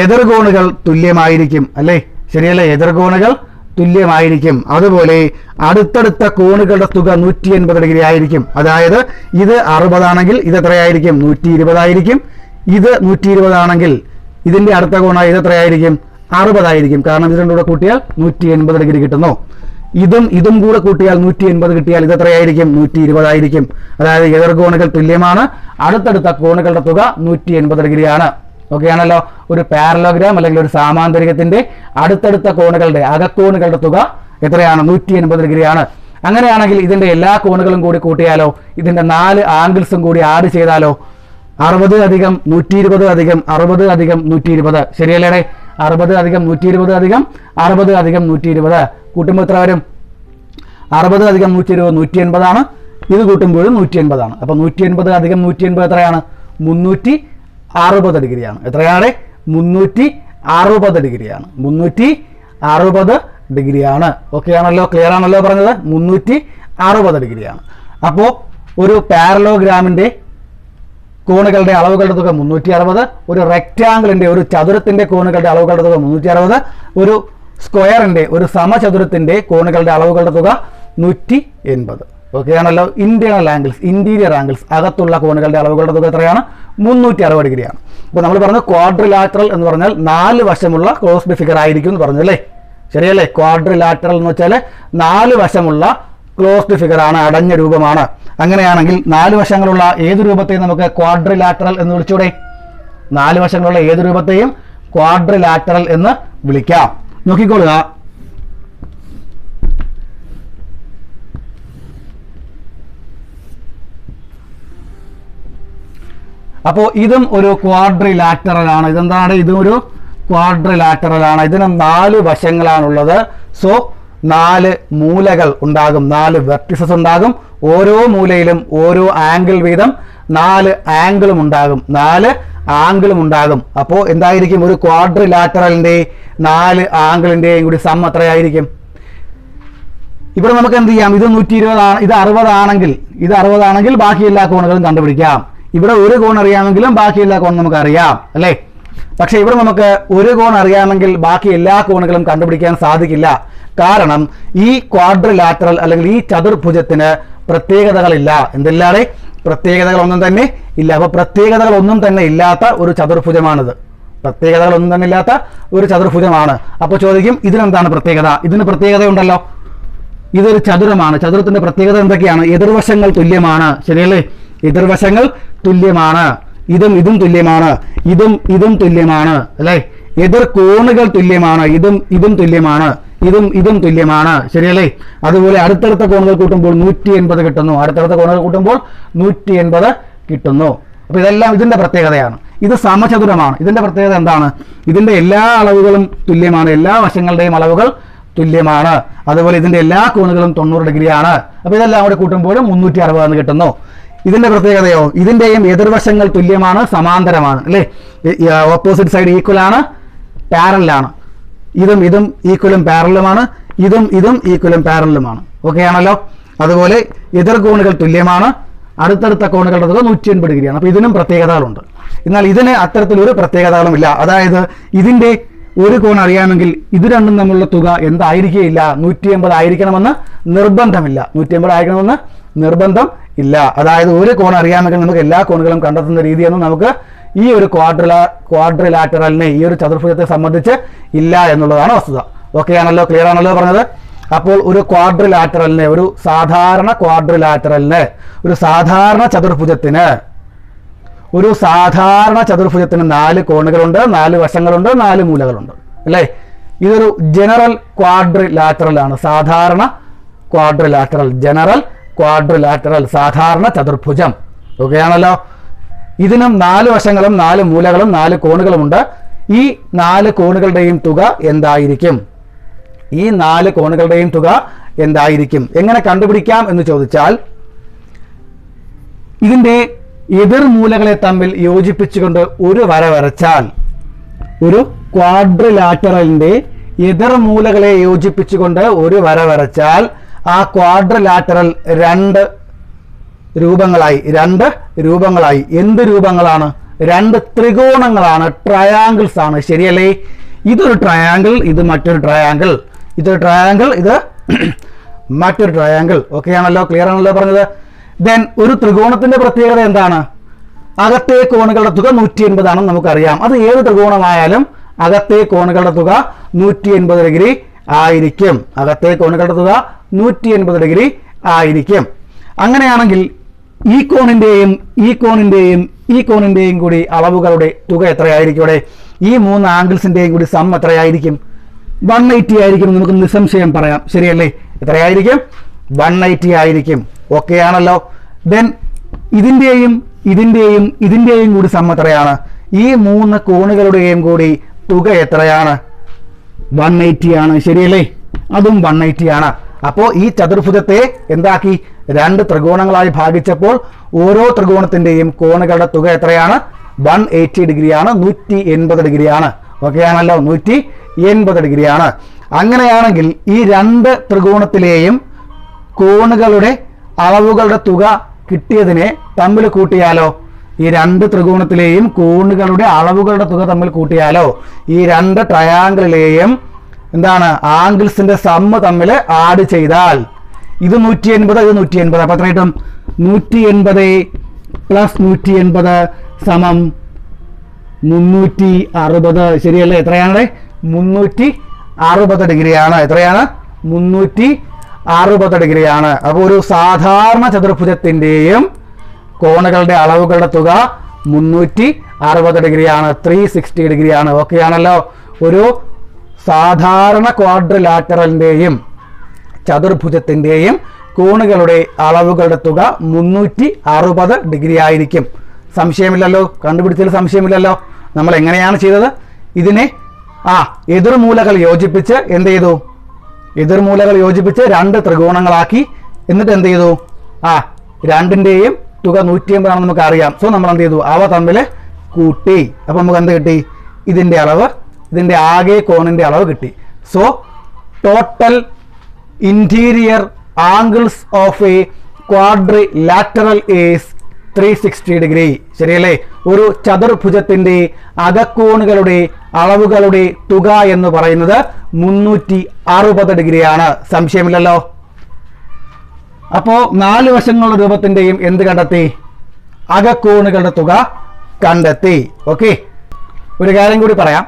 എതിർകോണുകൾ തുല്യമായിരിക്കും അല്ലേ? ശരിയല്ലേ? എതിർകോണുകൾ തുല്യമായിരിക്കും. അതുപോലെ അടുത്തടുത്ത കോണുകളുടെ തുക 180 ഡിഗ്രി ആയിരിക്കും. അതായത് ഇത് 60 ആണെങ്കിൽ ഇത് എത്രയായിരിക്കും? 120 ആയിരിക്കും. ഇത് 120 ആണെങ്കിൽ ഇതിന്റെ അടുത്ത കോണായി ഇത് എത്രയായിരിക്കും? 60 ആയിരിക്കും. കാരണം ഇത് രണ്ടും കൂടെ കൂട്ടിയാൽ 180 ഡിഗ്രി കിട്ടുന്നു. ഇതും കൂടെ കൂട്ടിയാൽ 180 കിട്ടിയാൽ ഇത് എത്രയായിരിക്കും? 120 ആയിരിക്കും. അതായത് എതിർകോണുകൾ തുല്യമാണ്. അടുത്തടുത്ത കോണുകളുടെ തുക 180 ഡിഗ്രിയാണ്. ഓക്കെ ആണല്ലോ? ഒരു പാരലോഗ്രാം അല്ലെങ്കിൽ ഒരു സാമാന്തരികത്തിന്റെ അടുത്തടുത്ത കോണുകളുടെ അകക്കോണുകളുടെ തുക എത്രയാണ്? 180 ഡിഗ്രിയാണ്. അങ്ങനെയാണെങ്കിൽ ഇതിന്റെ എല്ലാ കോണുകളും കൂടി കൂട്ടിയാലോ? ഇതിന്റെ 4 ആംഗിൾസും കൂടി ആഡ് ചെയ്താലോ? 60 അധികം 120 അധികം 60 അധികം 120. ശരിയല്ലേ? 60 അധികം 120 അധികം 60 അധികം 120 കൂട്ടുമ്പോൾ എത്ര വരും? 60 അധികം 120 180 ആണ്. ഇത് കൂട്ടുമ്പോഴും 180 ആണ്. അപ്പോൾ 180 അധികം 180 എത്രയാണ്? 360 ഡിഗ്രിയാണ്. എത്രയാണ്? 360 ഡിഗ്രിയാണ്. 360 ഡിഗ്രിയാണ്. ഓക്കെ ആണല്ലോ? ക്ലിയർ ആണല്ലോ പറഞ്ഞത്? 360 ഡിഗ്രിയാണ്. അപ്പോൾ ഒരു പാരലോഗ്രാമിന്റെ കോണുകളുടെ അളവുകളുടെ തുക 360. ഒരു റെക്റ്റാങ്കിളിന്റെ, ഒരു ചതുരത്തിന്റെ കോണുകളുടെ അളവുകളുടെ തുക 360. ഒരു സ്ക്വയറിന്റെ, ഒരു സമചതുരത്തിന്റെ കോണുകളുടെ അളവുകളുടെ തുക 180. ഓക്കെ ആണല്ലോ? ഇന്റേണൽ ആംഗിൾസ്, ഇന്റീരിയർ ആംഗിൾസ്, അകത്തുള്ള കോണുകളുടെ അളവുകളുടെ തുക എത്രയാണ്? 360 ഡിഗ്രിയാണ്. അപ്പോൾ നമ്മൾ പറഞ്ഞു ക്വാഡ്രിലാറ്ററൽ എന്ന് പറഞ്ഞാൽ 4 വശമുള്ള ക്ലോസ്ഡ് ഫിഗർ ആയിരിക്കും എന്ന് പറഞ്ഞു അല്ലേ? ശരിയല്ലേ? ക്വാഡ്രിലാറ്ററൽ എന്ന് വെച്ചാൽ 4 വശമുള്ള ക്ലോസ്ഡ് ഫിഗർ ആണ്, അടഞ്ഞ രൂപമാണ്. അങ്ങനെയാണെങ്കിൽ 4 വശങ്ങളുള്ള ഏത് രൂപത്തെയും നമുക്ക് ക്വാഡ്രിലാറ്ററൽ എന്ന് വിളിച്ചൂടെ? 4 വശങ്ങളുള്ള ഏത് രൂപത്തെയും ക്വാഡ്രിലാറ്ററൽ എന്ന് വിളിക്കാം. നോക്കിക്കൊള്ളുക. അപ്പോൾ ഇതും ഒരു ക്വാഡ്രിലാറ്ററൽ ആണ്. ഇതെന്താണ്? ഇതും ഒരു ക്വാഡ്രിലാറ്ററൽ ആണ്. ഇതിന് 4 വശങ്ങളാണുള്ളത്. സോ 4 മൂലകൾ ഉണ്ടാകും, 4 വെർട്ടിസസ് ഉണ്ടാകും. ഓരോ മൂലയിലും ഓരോ ആംഗിൾ വീതം 4 ആംഗിളും ഉണ്ടാകും, 4 ആംഗിളും ഉണ്ടാകും. അപ്പോൾ എന്തായിരിക്കും? ഒരു ക്വാഡ്രിലാറ്ററലിന്റെ 4 ആംഗിളിന്റെയും കൂടി സം എത്രയായിരിക്കും? ഇവിടെ നമുക്ക് എന്ത് ചെയ്യാം? ഇത് 120 ആണ്, ഇത് 60 ആണെങ്കിൽ ബാക്കി എല്ലാ കോണുകളും കണ്ടുപിടിക്കാം. ഇവിടെ ഒരു കോൺ അറിയാമെങ്കിലും ബാക്കി എല്ലാ കോണും നമുക്ക് അറിയാം അല്ലേ? പക്ഷെ ഇവിടെ നമുക്ക് ഒരു കോൺ അറിയാമെങ്കിൽ ബാക്കി എല്ലാ കോണുകളും കണ്ടുപിടിക്കാൻ സാധിക്കില്ല. കാരണം ഈ ക്വാഡ്രിലാറ്ററൽ അല്ലെങ്കിൽ ഈ ചതുർഭുജത്തിന് പ്രത്യേകതകളില്ല. എന്തില്ലാതെ? പ്രത്യേകതകളൊന്നും തന്നെ ഇല്ല. അപ്പോൾ പ്രത്യേകതകളൊന്നും തന്നെ ഇല്ലാത്ത ഒരു ചതുർഭുജമാണിത്. പ്രത്യേകതകളൊന്നും തന്നെ ഇല്ലാത്ത ഒരു ചതുർഭുജമാണ്. അപ്പോൾ ചോദിക്കും, ഇതിനെന്താണ് പ്രത്യേകത? ഇതിന് പ്രത്യേകതയുണ്ടല്ലോ. ഇതൊരു ചതുരമാണ്. ചതുരത്തിന്റെ പ്രത്യേകത എന്തൊക്കെയാണ്? എതിർവശങ്ങൾ തുല്യമാണ്. ശരിയല്ലേ? എതിർവശങ്ങൾ തുല്യമാണ്. ഇതും തുല്യമാണ്, ഇതും തുല്യമാണ് അല്ലേ? എതിർ കോണുകൾ തുല്യമാണ്. ഇതും തുല്യമാണ്, ഇതും തുല്യമാണ്. ശരിയല്ലേ? അതുപോലെ അടുത്തടുത്ത കോണുകൾ കൂട്ടുമ്പോൾ 180 കിട്ടുന്നു. അടുത്തടുത്ത കോണുകൾ കൂട്ടുമ്പോൾ 180 കിട്ടുന്നു. അപ്പൊ ഇതെല്ലാം ഇതിന്റെ പ്രത്യേകതയാണ്. ഇത് സമചതുരമാണ്. ഇതിന്റെ പ്രത്യേകത എന്താണ്? ഇതിന്റെ എല്ലാ അളവുകളും തുല്യമാണ്, എല്ലാ വശങ്ങളുടെയും അളവുകൾ തുല്യമാണ്. അതുപോലെ ഇതിന്റെ എല്ലാ കോണുകളും 90 ഡിഗ്രിയാണ്. അപ്പൊ ഇതെല്ലാം കൂടെ കൂട്ടുമ്പോഴും 360 എന്ന് കിട്ടുന്നു. ഇതിന്റെ പ്രത്യേകതയോ? ഇതിന്റെയും എതിർവശങ്ങൾ തുല്യമാണ്, സമാന്തരമാണ് അല്ലേ? ഓപ്പോസിറ്റ് സൈഡ് ഈക്വൽ ആണ്, പാരലലാണ്. ഇതും ഈക്വലും പാരലുമാണ്, ഇതും ഈക്വലും പാരലുമാണ്. ഓക്കെ ആണല്ലോ? അതുപോലെ എതിർ കോണുകൾ തുല്യമാണ്, അടുത്തടുത്ത കോണുകളുടെ തുക 180 ഡിഗ്രിയാണ്. അപ്പോൾ ഇതിനും പ്രത്യേകതകളുണ്ട്. എന്നാൽ ഇതിന് അത്തരത്തിലൊരു പ്രത്യേകതകളുമില്ല. അതായത് ഇതിന്റെ ഒരു കോൺ അറിയാമെങ്കിൽ ഇത് രണ്ടും തമ്മിലുള്ള തുക എന്തായിരിക്കുകയില്ല, 180 ആയിരിക്കണമെന്ന് നിർബന്ധമില്ല. 180 ആയിരിക്കണമെന്ന് നിർബന്ധം ഇല്ല. അതായത് ഒരു കോൺ അറിയാമെങ്കിൽ നമുക്ക് എല്ലാ കോണുകളും കണ്ടെത്തുന്ന രീതിയൊന്നും നമുക്ക് ഈ ഒരു ക്വാഡ്രിലാറ്ററലിനെ, ഈ ഒരു ചതുർഭുജത്തെ സംബന്ധിച്ച് ഇല്ല എന്നുള്ളതാണ് വസ്തുത. ഓക്കെ ആണല്ലോ, ക്ലിയർ ആണല്ലോ പറഞ്ഞത്. അപ്പോൾ ഒരു ക്വാഡ്രിലാറ്ററലിന്, ഒരു സാധാരണ ക്വാഡ്രിലാറ്ററലിന്, ഒരു സാധാരണ ചതുർഭുജത്തിന് 4 കോണുകളുണ്ട്, 4 വശങ്ങളുണ്ട്, 4 മൂലകളുണ്ട് അല്ലേ. ഇതൊരു ജനറൽ ക്വാഡ്രിലാറ്ററൽ ആണ്. സാധാരണ ക്വാഡ്രിലാറ്ററൽ, ജനറൽ ക്വാഡ്രിലാറ്ററൽ, സാധാരണ ചതുർഭുജം. ഓക്കെ ആണല്ലോ. ഇതിനും 4 വശങ്ങളും 4 മൂലകളും 4 കോണുകളുമുണ്ട്. ഈ 4 കോണുകളുടെയും തുക എന്തായിരിക്കും? ഈ 4 കോണുകളുടെയും തുക എന്തായിരിക്കും? എങ്ങനെ കണ്ടുപിടിക്കാം എന്ന് ചോദിച്ചാൽ, ഇതിന്റെ എതിർമൂലകളെ തമ്മിൽ യോജിപ്പിച്ചുകൊണ്ട് ഒരു വര വരച്ചാൽ, ഒരു ക്വാഡ്രിലാറ്ററലിന്റെ എതിർമൂലകളെ യോജിപ്പിച്ചുകൊണ്ട് ഒരു വര വരച്ചാൽ ആ ക്വാഡ്രിലാറ്ററൽ 2 രൂപങ്ങളായി. എന്ത് രൂപങ്ങളാണ്? 2 ത്രികോണങ്ങളാണ്, ട്രയാങ്കിൾസ് ആണ്. ശരിയല്ലേ? ഇതൊരു ട്രയാങ്കിൾ, ഇത് മറ്റൊരു ട്രയാങ്കിൾ, ഇതൊരു ട്രയാങ്കിൾ, ഇത് മറ്റൊരു ട്രയാങ്കിൾ. ഓക്കെ ആണല്ലോ, ക്ലിയർ ആണല്ലോ പറഞ്ഞത്. ദെൻ ഒരു ത്രികോണത്തിന്റെ പ്രത്യേകത എന്താണ്? അകത്തെ കോണുകളുടെ തുക 180 ആണെന്ന് നമുക്കറിയാം. അത് ഏത് ത്രികോണമായാലും അകത്തെ കോണുകളുടെ തുക 180 ഡിഗ്രി ആയിരിക്കും. അകത്തെ കോണുകളുടെ തുക 180 ഡിഗ്രി ആയിരിക്കും. അങ്ങനെയാണെങ്കിൽ ഈ കോണിന്റെയും കൂടി അളവുകളുടെ തുക എത്രയായിരിക്കും? ഇവിടെ ഈ 3 ആംഗിൾസിന്റെയും കൂടി സം എത്രയായിരിക്കും? 180 ആയിരിക്കും. നമുക്ക് നിസ്സംശയം പറയാം. ശരിയല്ലേ? എത്രയായിരിക്കും? 180 ആയിരിക്കും. ഓക്കെ ആണല്ലോ. ദെൻ ഇതിന്റെയും കൂടി സം എത്രയാണ്? ഈ 3 കോണുകളുടെയും കൂടി തുക എത്രയാണ്? 180 ആണ്. ശരിയല്ലേ? അതും 180 ആണ്. അപ്പോൾ ഈ ചതുർഭുജത്തെ എന്താക്കി? 2 ത്രികോണങ്ങളായി ഭാഗിച്ചപ്പോൾ ഓരോ ത്രികോണത്തിന്റെയും കോണുകളുടെ തുക എത്രയാണ്? 180 ഡിഗ്രിയാണ്, 180 ഡിഗ്രിയാണ്. ഓക്കെ ആണല്ലോ, 180 ഡിഗ്രിയാണ്. അങ്ങനെയാണെങ്കിൽ ഈ 2 ത്രികോണത്തിലെയും കോണുകളുടെ അളവുകളുടെ തുക കിട്ടിയതിനെ തമ്മിൽ കൂട്ടിയാലോ? ഈ 2 ത്രികോണത്തിലെയും കോണുകളുടെ അളവുകളുടെ തുക തമ്മിൽ കൂട്ടിയാലോ? ഈ 2 ട്രയാങ്കിളിലെയും എന്താണ് ആംഗിൾസിന്റെ സമ്മ് തമ്മിൽ ആഡ് ചെയ്താൽ ഇത് 180, ഇത് 180. അപ്പൊ എത്ര കിട്ടും? 180 പ്ലസ് 180 സമം 360. ശരിയല്ലേ? എത്രയാണ്? 360 ഡിഗ്രിയാണ്. എത്രയാണ്? 360 ഡിഗ്രിയാണ്. അപ്പോൾ ഒരു സാധാരണ ചതുർഭുജത്തിന്റെയും കോണുകളുടെ അളവുകളുടെ തുക 360 ഡിഗ്രിയാണ്, 360 ഡിഗ്രിയാണ്. ഓക്കെ ആണല്ലോ. ഒരു സാധാരണ ക്വാഡ്രിലാറ്ററലിന്റെയും ചതുർഭുജത്തിന്റെയും കോണുകളുടെ അളവുകളുടെ തുക 360 ഡിഗ്രി ആയിരിക്കും. സംശയമില്ലല്ലോ, കണ്ടുപിടിച്ചതിൽ സംശയമില്ലല്ലോ. നമ്മൾ എങ്ങനെയാണ് ചെയ്തത്? ഇതിനെ എതിർമൂലകൾ യോജിപ്പിച്ച് എന്ത് ചെയ്തു? എതിർമൂലകൾ യോജിപ്പിച്ച് 2 ത്രികോണങ്ങളാക്കി. എന്നിട്ട് എന്ത് ചെയ്തു? രണ്ടിന്റെയും തുക 180 ആണെന്ന് നമുക്ക് അറിയാം. സോ നമ്മൾ എന്ത് ചെയ്തു? അവ തമ്മിൽ കൂട്ടി. അപ്പൊ നമുക്ക് എന്ത് കിട്ടി? ഇതിന്റെ അളവ്, ഇതിന്റെ ആകെ കോണിന്റെ അളവ് കിട്ടി. So total interior angles of A quadrilateral is 360 degree. ശരിയല്ലേ? ഒരു ചതുർഭുജത്തിന്റെ അകക്കോണുകളുടെ അളവുകളുടെ തുക എന്ന് പറയുന്നത് 360 ഡിഗ്രിയാണ്. സംശയമില്ലല്ലോ. അപ്പോ 4 വശങ്ങളുടെ രൂപത്തിന്റെയും എന്ത് കണ്ടെത്തി? അകക്കോണുകളുടെ തുക കണ്ടെത്തി. ഓക്കെ, ഒരു കാര്യം കൂടി പറയാം.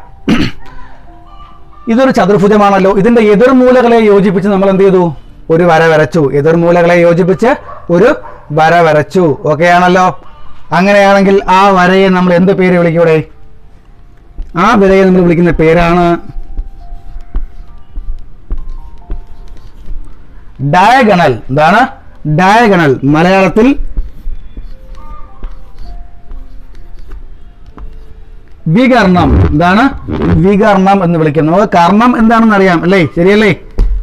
ഇതൊരു ചതുർഭുജമാണല്ലോ. ഇതിന്റെ എതിർമൂലകളെ യോജിപ്പിച്ച് നമ്മൾ എന്ത് ചെയ്തു? ഒരു വര വരച്ചു. എതിർമൂലകളെ യോജിപ്പിച്ച് ഒരു വര വരച്ചു. ഓക്കെ ആണല്ലോ. അങ്ങനെയാണെങ്കിൽ ആ വരയെ നമ്മൾ എന്ത് പേര് വിളിക്കൂടെ? ആ വരയെ നമ്മൾ വിളിക്കുന്ന പേരാണ് ഡയഗണൽ. എന്താണ്? ഡയഗണൽ. മലയാളത്തിൽ വികർണം. എന്താണ്? വികർണം എന്ന് വിളിക്കുന്നു. നമുക്ക് കർണം എന്താണെന്ന് അറിയാം അല്ലേ? ശരിയല്ലേ?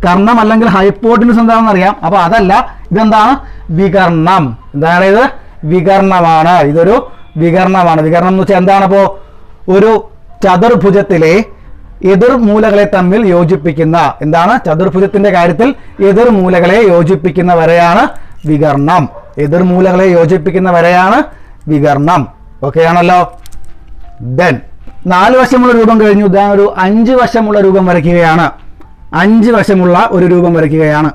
കർണം അല്ലെങ്കിൽ ഹൈപ്പോട്ടിനസ് എന്താണെന്ന് അറിയാം. അപ്പൊ അതല്ല, ഇതെന്താണ്? വികർണം. എന്താണ് ഇത്? വികർണമാണ്. ഇതൊരു വികർണമാണ്. വികർണം എന്ന് വെച്ചാൽ എന്താണ്? അപ്പോ ഒരു ചതുർഭുജത്തിലെ എതിർമൂലകളെ തമ്മിൽ യോജിപ്പിക്കുന്ന, എന്താണ്? ചതുർഭുജത്തിന്റെ കാര്യത്തിൽ എതിർമൂലകളെ യോജിപ്പിക്കുന്ന വരയാണ് വികർണം. എതിർമൂലകളെ യോജിപ്പിക്കുന്ന വരയാണ് വികർണം. ഓക്കെ ആണല്ലോ. ദെൻ 4 വശമുള്ള രൂപം കഴിഞ്ഞു. ഇതാ ഒരു 5 വശമുള്ള രൂപം വരയ്ക്കുകയാണ്. 5 വശമുള്ള ഒരു രൂപം വരയ്ക്കുകയാണ്.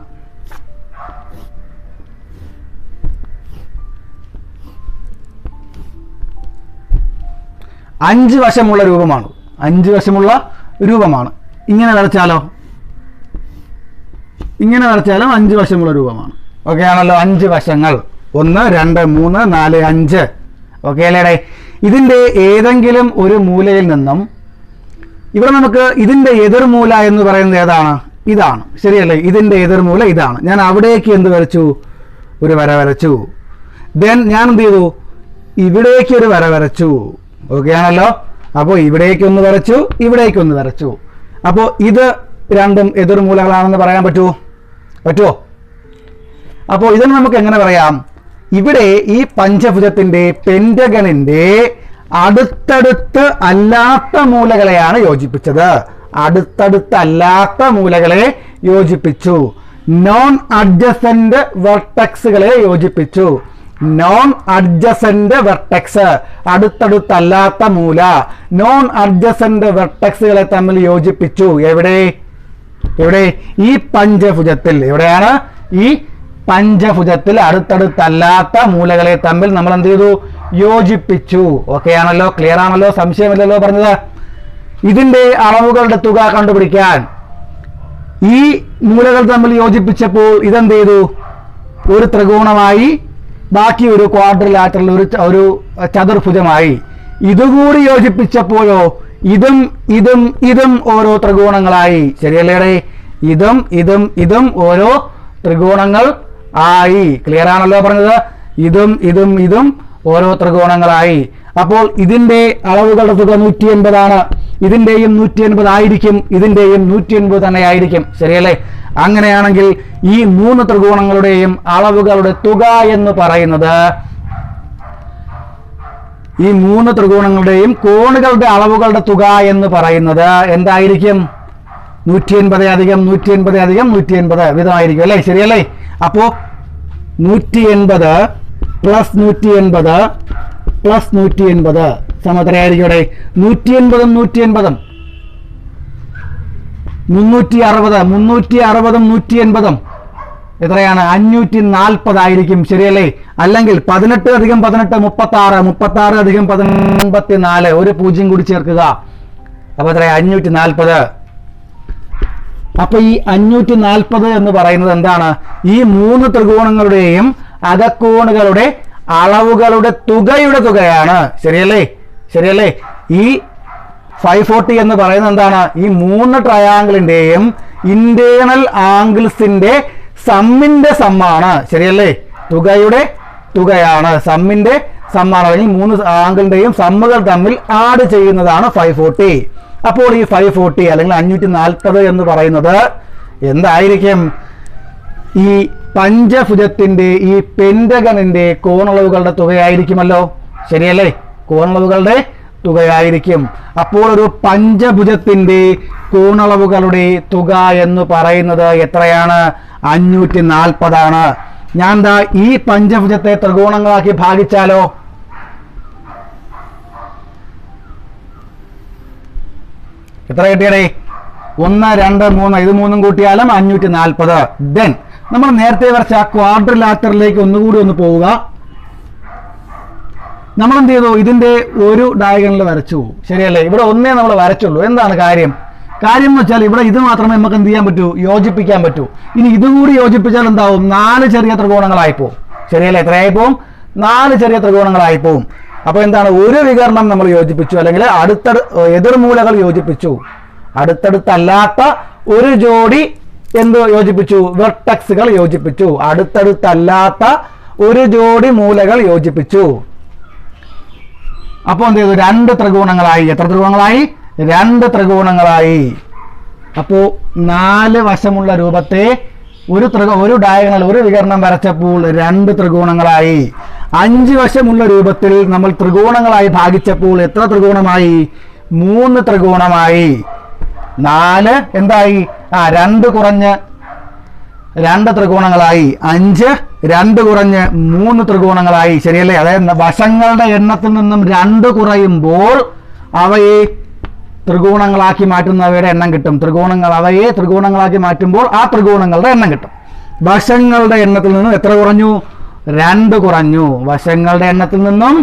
5 വശമുള്ള രൂപമാണ്. 5 വശമുള്ള രൂപമാണ്. ഇങ്ങനെ വരച്ചാലോ? ഇങ്ങനെ വരച്ചാലും 5 വശമുള്ള രൂപമാണ്. ഓക്കെ ആണല്ലോ? 5 വശങ്ങൾ, 1 2 3 4 5. ഓക്കെ അല്ലേടെ? ഇതിൻ്റെ ഏതെങ്കിലും ഒരു മൂലയിൽ നിന്നും ഇവിടെ നമുക്ക് ഇതിൻ്റെ എതിർമൂല എന്ന് പറയുന്നത് ഏതാണ്? ഇതാണ്. ശരിയല്ലേ? ഇതിൻ്റെ എതിർമൂല ഇതാണ്. ഞാൻ അവിടേക്ക് എന്ത് വരച്ചു? ഒരു വര വരച്ചു. ദെൻ ഞാൻ എന്ത് ചെയ്തു? ഇവിടേക്ക് ഒരു വര വരച്ചു. ഓക്കെ ആണല്ലോ? അപ്പോൾ ഇവിടേക്കൊന്ന് വരച്ചു, ഇവിടേക്കൊന്ന് വരച്ചു. അപ്പോൾ ഇത് രണ്ടും എതിർമൂലകളാണെന്ന് പറയാൻ പറ്റുമോ? അപ്പോൾ ഇതിന് നമുക്ക് എങ്ങനെ പറയാം? ഇവിടെ ഈ പഞ്ചഭുജത്തിന്റെ പെന്റഗണിന്റെ അടുത്തടുത്ത് അല്ലാത്ത മൂലകളെയാണ് യോജിപ്പിച്ചത്. അടുത്തടുത്തല്ലാത്ത മൂലകളെ യോജിപ്പിച്ചു. നോൺ അഡ്ജസന്റ് വെർട്ടെക്സുകളെ യോജിപ്പിച്ചു. നോൺ അഡ്ജസന്റ് വെർട്ടെക്സ്, അടുത്തടുത്തല്ലാത്ത മൂല, നോൺ അഡ്ജസന്റ് വെർട്ടെക്സുകളെ തമ്മിൽ യോജിപ്പിച്ചു. എവിടെ? ഈ പഞ്ചഭുജത്തിൽ. എവിടെയാണ്? ഈ പഞ്ചഭുജത്തിൽ അടുത്തടുത്തല്ലാത്ത മൂലകളെ തമ്മിൽ നമ്മൾ എന്ത് ചെയ്തു? യോജിപ്പിച്ചു. ഓക്കെ ആണല്ലോ? ക്ലിയർ ആണല്ലോ? സംശയമില്ലല്ലോ പറഞ്ഞത്? ഇതിന്റെ അളവുകളുടെ തുക കണ്ടുപിടിക്കാൻ ഈ മൂലകൾ തമ്മിൽ യോജിപ്പിച്ചപ്പോൾ ഇതെന്ത് ചെയ്തു? ഒരു ത്രികോണമായി, ബാക്കി ഒരു ക്വാഡ്രിലാറ്ററൽ, ഒരു ചതുർഭുജമായി. ഇതുകൂടി യോജിപ്പിച്ചപ്പോഴോ ഇതും ഓരോ ത്രികോണങ്ങളായി. ശരിയല്ലേടെ? ഇതും ഓരോ ത്രികോണങ്ങൾ ആയി. ക്ലിയർ ആണല്ലോ പറഞ്ഞത്? ഇതും ഓരോ ത്രികോണങ്ങളായി. അപ്പോൾ ഇതിന്റെ അളവുകളുടെ തുക 180 ആണ്. ഇതിന്റെയും 180 ആയിരിക്കും, ഇതിന്റെയും 180 തന്നെ ആയിരിക്കും. ശരിയല്ലേ? അങ്ങനെയാണെങ്കിൽ ഈ 3 ത്രികോണങ്ങളുടെയും അളവുകളുടെ തുക എന്ന് പറയുന്നത്, ഈ 3 ത്രികോണങ്ങളുടെയും കോണുകളുടെ അളവുകളുടെ തുക എന്ന് പറയുന്നത് എന്തായിരിക്കും? 180 അധികം 180 അധികം 180 വിധമായിരിക്കും അല്ലേ? ശരിയല്ലേ? അപ്പോ 180 പ്ലസ് 180 പ്ലസ് 180 സമത്രയായിരിക്കും ഇവിടെ. 180 180 360 180 എത്രയാണ്? 540 ആയിരിക്കും. ശരിയല്ലേ? അല്ലെങ്കിൽ 18 അധികം 18 36, 36 അധികം 84, ഒരു 0 കൂടി ചേർക്കുക. അപ്പൊ എത്ര? 540. അപ്പൊ ഈ 540 എന്ന് പറയുന്നത് എന്താണ്? ഈ 3 ത്രികോണങ്ങളുടെയും അകക്കോണുകളുടെ അളവുകളുടെ തുകയാണ്. ശരിയല്ലേ? ഈ 540 എന്ന് പറയുന്നത് എന്താണ്? ഈ 3 ട്രയാങ്കിളിന്റെയും ഇന്റേണൽ ആംഗിൾസിന്റെ സമ്മിന്റെ സമ്മാണ്. ശരിയല്ലേ? തുകയുടെ തുകയാണ്, സമ്മിന്റെ സമ്മാണ്. അല്ലെങ്കിൽ 3 ആംഗിളിന്റെയും സമ്മുകൾ തമ്മിൽ ആഡ് ചെയ്യുന്നതാണ് 540. അപ്പോൾ ഈ 540 അല്ലെങ്കിൽ 540 എന്ന് പറയുന്നത് എന്തായിരിക്കും? ഈ പഞ്ചഭുജത്തിന്റെ, ഈ പെന്റഗണിന്റെ കോണളവുകളുടെ തുകയായിരിക്കുമല്ലോ. ശരിയല്ലേ? കോണളവുകളുടെ തുകയായിരിക്കും. അപ്പോൾ ഒരു പഞ്ചഭുജത്തിന്റെ കോണളവുകളുടെ തുക എന്ന് പറയുന്നത് എത്രയാണ്? 540 ആണ്. ഞാൻ ദാ ഈ പഞ്ചഭുജത്തെ ത്രികോണങ്ങളാക്കി ഭാഗിച്ചാലോ? എത്ര കിട്ടിയടേ? 1 2 3, ഇത് 3 കൂട്ടിയാലും 540. ദെൻ നമ്മൾ നേരത്തെ വരച്ച ക്വാഡ്രിലാറ്ററിലേക്ക് ഒന്നുകൂടി ഒന്ന് പോവുക. നമ്മൾ എന്ത് ചെയ്തു? ഇതിന്റെ ഒരു ഡയഗണൽ വരച്ചു. ശരിയല്ലേ? ഇവിടെ ഒന്നേ നമ്മൾ വരച്ചുള്ളൂ. എന്താണ് കാര്യം എന്ന് വെച്ചാൽ ഇവിടെ ഇത് മാത്രമേ നമുക്ക് എന്ത് ചെയ്യാൻ പറ്റൂ? യോജിപ്പിക്കാൻ പറ്റൂ. ഇനി ഇതുകൂടി യോജിപ്പിച്ചാൽ എന്താവും? 4 ചെറിയ ത്രികോണങ്ങളായി പോവും. ശരിയല്ലേ? എത്രയായി പോവും? 4 ചെറിയ ത്രികോണങ്ങളായി പോവും. അപ്പൊ എന്താണ്? ഒരു വികരണം നമ്മൾ യോജിപ്പിച്ചു, അല്ലെങ്കിൽ എതിർമൂലകൾ യോജിപ്പിച്ചു. അടുത്തടുത്തല്ലാത്ത ഒരു ജോഡി എന്ത് യോജിപ്പിച്ചു? വെർട്ടെക്സുകൾ യോജിപ്പിച്ചു. അടുത്തടുത്തല്ലാത്ത ഒരു ജോഡി മൂലകൾ യോജിപ്പിച്ചു. അപ്പോൾ എന്ത് ചെയ്തു? 2 ത്രികോണങ്ങളായി. എത്ര ത്രികോണങ്ങളായി? 2 ത്രികോണങ്ങളായി. അപ്പോൾ 4 വശമുള്ള രൂപത്തെ ഒരു ഡയഗണൽ, ഒരു വികരണം വരച്ചപ്പോൾ 2 ത്രികോണങ്ങളായി. 5 വശമുള്ള രൂപത്തിൽ നമ്മൾ ത്രികോണങ്ങളായി ഭാഗിച്ചപ്പോൾ എത്ര ത്രികോണമായി? 3 ത്രികോണമായി. 4 എന്തായി? 2 കുറഞ്ഞ് 2 ത്രികോണങ്ങളായി. 5 2 കുറഞ്ഞ് 3 ത്രികോണങ്ങളായി. ശരിയല്ലേ? അതായത് വശങ്ങളുടെ എണ്ണത്തിൽ നിന്നും 2 കുറയുമ്പോൾ അവയെ ത്രികോണങ്ങളാക്കി മാറ്റുന്നവയുടെ എണ്ണം കിട്ടും. അവയെ ത്രികോണങ്ങളാക്കി മാറ്റുമ്പോൾ ആ ത്രികോണങ്ങളുടെ എണ്ണം കിട്ടും. വശങ്ങളുടെ എണ്ണത്തിൽ നിന്നും എത്ര കുറഞ്ഞു? 2 കുറഞ്ഞു. വശങ്ങളുടെ എണ്ണത്തിൽ നിന്നും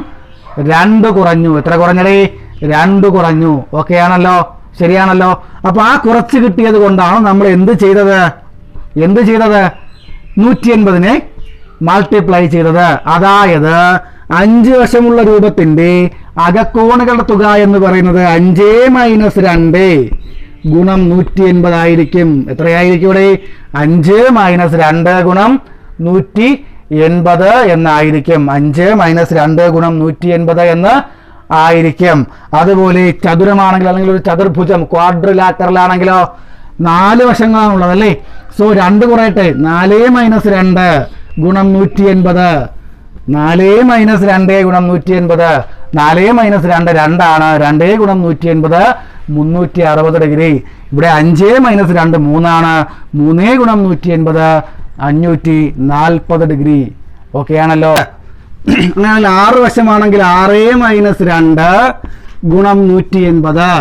2 കുറഞ്ഞു. എത്ര കുറഞ്ഞടേ? 2 കുറഞ്ഞു. ഓക്കെ ആണല്ലോ, ശരിയാണല്ലോ. അപ്പൊ ആ കുറച്ച് കിട്ടിയത് കൊണ്ടാണ് നമ്മൾ എന്ത് ചെയ്തത് 180നെ മൾട്ടിപ്ലൈ ചെയ്തത്. അതായത് 5 വശമുള്ള രൂപത്തിന്റെ അകക്കോണുകളുടെ തുക എന്ന് പറയുന്നത് 5 - 2 ഗുണം 180 ആയിരിക്കും. എത്രയായിരിക്കും ഇവിടെ? 5 - 2 ഗുണം 180 എന്നായിരിക്കും. 5 - 2 ഗുണം 180 എന്ന് ആയിരിക്കും. അതുപോലെ ചതുരമാണെങ്കിൽ അല്ലെങ്കിൽ ഒരു ചതുർഭുജം ക്വാഡ്രിലാറ്ററൽ ആണെങ്കിലോ 4 വശങ്ങളാണുള്ളത് അല്ലേ. സോ 2 കുറയട്ടെ, 4 - 2 ഗുണം 180. 4 - 2 ഗുണം 180. 4 - 2 2 ആണ്. 2 ഗുണം 180 360 ഡിഗ്രി. ഇവിടെ 5 - 2 3 ആണ്. 3 ഗുണം 180 540 ഡിഗ്രി. ഓക്കെ ആണല്ലോ. അങ്ങനെ 6 വശമാണെങ്കിൽ 6 - 2 ഗുണം 180.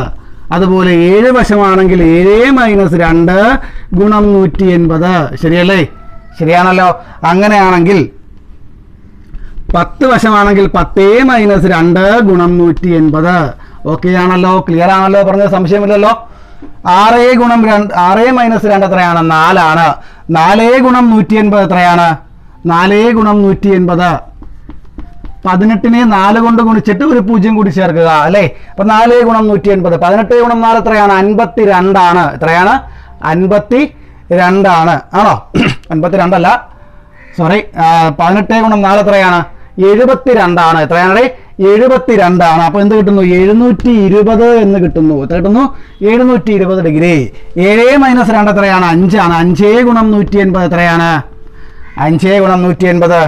അതുപോലെ 7 വശമാണെങ്കിൽ 7 - 2 ഗുണം 180. ശരിയല്ലേ? ശരിയാണല്ലോ. അങ്ങനെയാണെങ്കിൽ 10 വശമാണെങ്കിൽ 10 - 2 ഗുണം 180. ഓക്കെ ആണല്ലോ, ക്ലിയർ ആണല്ലോ, പറഞ്ഞ സംശയമില്ലല്ലോ. 6 - 2 എത്രയാണ്? 4 ആണ്. 4 ഗുണം 180 എത്രയാണ്? 4 ഗുണം 180. 18നെ 4 കൊണ്ട് ഗുണിച്ചിട്ട് ഒരു 0 കൂടി ചേർക്കുക അല്ലേ. അപ്പൊ 4 ഗുണം 180. 18 ഗുണം 4 എത്രയാണ്? 52 ആണ്. എത്രയാണ്? 52 ആണ്. ആണോ? 52 അല്ല, സോറി. 18 ഗുണം 4 എത്രയാണ്? 72 ആണ്. എത്രയാണ്? 72 ആണ്. അപ്പൊ എന്ത് കിട്ടുന്നു? 720 എന്ന് കിട്ടുന്നു. എത്ര കിട്ടുന്നു? 720 ഡിഗ്രി. 7 - 2 എത്രയാണ്? 5 ആണ്. 5 ഗുണം 180 എത്രയാണ്? 5 ഗുണം 180.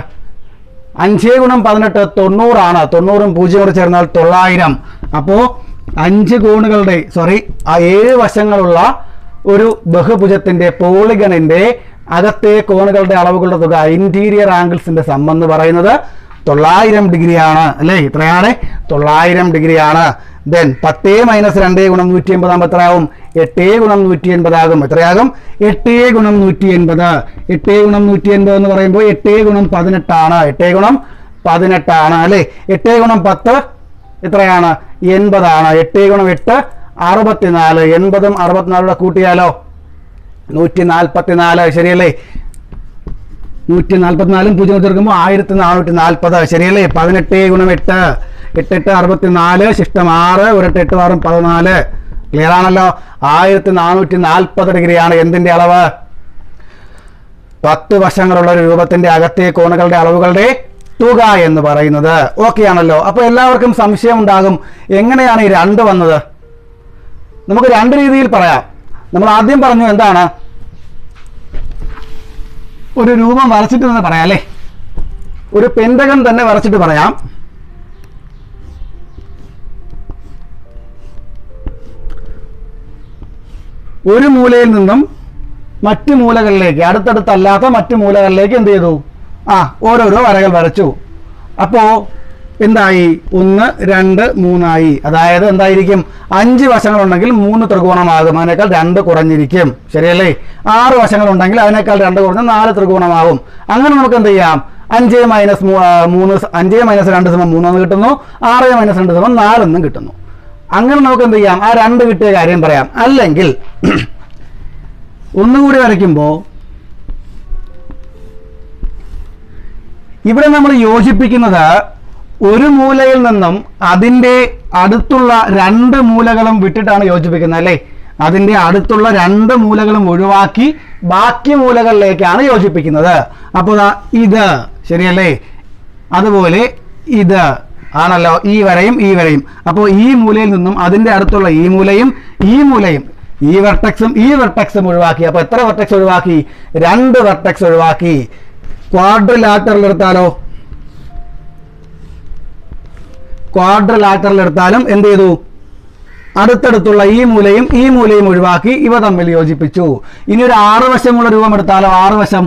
5 ഗുണം 18 90 ആണ്. 90ഉം 0 കൂടെ ചേർന്നാൽ 900. അപ്പോ 5 കോണുകളുടെ ആ 7 വശങ്ങളുള്ള ഒരു ബഹുഭുജത്തിന്റെ പോളിഗണിന്റെ അകത്തെ കോണുകളുടെ അളവുകളുടെ തുക, ഇന്റീരിയർ ആംഗിൾസിന്റെ സം എന്ന് പറയുന്നത് 900 ഡിഗ്രിയാണ് അല്ലേ. എത്രയാണ്? 900 ഡിഗ്രിയാണ്. ദെൻ 10 - 2 ഗുണം 180 ആകുമ്പോൾ എത്രയാവും? 8 ഗുണം 180 ആകും. എത്രയാകും? 8 ഗുണം 180. 8 ഗുണം 180 എന്ന് പറയുമ്പോൾ 8 ഗുണം 18 ആണ്. 8 ഗുണം 18 ആണ് അല്ലേ. 8 ഗുണം 10 എത്രയാണ്? 80 ആണ്. 8 ഗുണം 8 64. 80ഉം 64 കൂട്ടിയാലോ 144. ശരിയല്ലേ? 144ഉം 0 ചേർക്കുമ്പോൾ 1440. ശരിയല്ലേ? 18 ഗുണം 8 8 8 64. ശിഷ്ടം 6. 1 8 8 6 14. ക്ലിയർ ആണല്ലോ. 1440 ഡിഗ്രിയാണ് എന്തിന്റെ അളവ്? 10 വശങ്ങളുള്ള ഒരു രൂപത്തിന്റെ അകത്തെ കോണുകളുടെ അളവുകളുടെ തുക എന്ന് പറയുന്നത്. ഓക്കെ ആണല്ലോ. അപ്പൊ എല്ലാവർക്കും സംശയം ഉണ്ടാകും, എങ്ങനെയാണ് ഈ 2 വന്നത്? നമുക്ക് 2 രീതിയിൽ പറയാം. നമ്മൾ ആദ്യം പറഞ്ഞു എന്താണ്? ഒരു രൂപം വരച്ചിട്ട് തന്നെ പറയാം അല്ലേ. ഒരു പെന്റഗൺ തന്നെ വരച്ചിട്ട് പറയാം. ഒരു മൂലയിൽ നിന്നും മറ്റു മൂലകളിലേക്ക്, അടുത്തടുത്തല്ലാത്ത മറ്റു മൂലകളിലേക്ക് എന്ത് ചെയ്തു? ഓരോരോ വരകൾ വരച്ചു. അപ്പോ എന്തായി? 1 2 3 ആയി. അതായത് എന്തായിരിക്കും? 5 വശങ്ങളുണ്ടെങ്കിൽ 3 ത്രികോണമാകും. അതിനേക്കാൾ 2 കുറഞ്ഞിരിക്കും. ശരിയല്ലേ? 6 വശങ്ങളുണ്ടെങ്കിൽ അതിനേക്കാൾ 2 കുറഞ്ഞ് 4 ത്രികോണമാകും. അങ്ങനെ നമുക്ക് എന്ത് ചെയ്യാം? 5 - 2 3 എന്ന് കിട്ടുന്നു. 6 - 2 4 എന്നും കിട്ടുന്നു. അങ്ങനെ നമുക്ക് എന്ത് ചെയ്യാം? ആ 2 കിട്ടിയ കാര്യം പറയാം. അല്ലെങ്കിൽ ഒന്നുകൂടി വരയ്ക്കുമ്പോൾ ഇവിടെ നമ്മൾ യോജിപ്പിക്കുന്നത് ഒരു മൂലയിൽ നിന്നും അതിൻ്റെ അടുത്തുള്ള 2 മൂലകളും വിട്ടിട്ടാണ് യോജിപ്പിക്കുന്നത് അല്ലേ. അതിൻ്റെ അടുത്തുള്ള 2 മൂലകളും ഒഴിവാക്കി ബാക്കി മൂലകളിലേക്കാണ് യോജിപ്പിക്കുന്നത്. അപ്പോൾ ഇത് ശരിയല്ലേ? അതുപോലെ ഇത് ആണല്ലോ, ഈ വരയും ഈ വരയും. അപ്പോൾ ഈ മൂലയിൽ നിന്നും അതിൻ്റെ അടുത്തുള്ള ഈ മൂലയും ഈ മൂലയും, ഈ വെർട്ടെക്സും ഈ വെർട്ടെക്സും ഒഴിവാക്കി. അപ്പോൾ എത്ര വെർട്ടെക്സ് ഒഴിവാക്കി? 2 വെർട്ടെക്സ് ഒഴിവാക്കി. ക്വാഡ്രിലാറ്ററൽ എടുത്താലോ? ക്വാഡ്രിലാറ്ററൽ എടുത്താലും എന്ത് ചെയ്തു? അടുത്തടുത്തുള്ള ഈ മൂലയും ഈ മൂലയും ഒഴിവാക്കി ഇവ തമ്മിൽ യോജിപ്പിച്ചു. ഇനി ഒരു 6 വശമുള്ള രൂപം എടുത്താലോ? 6 വശം.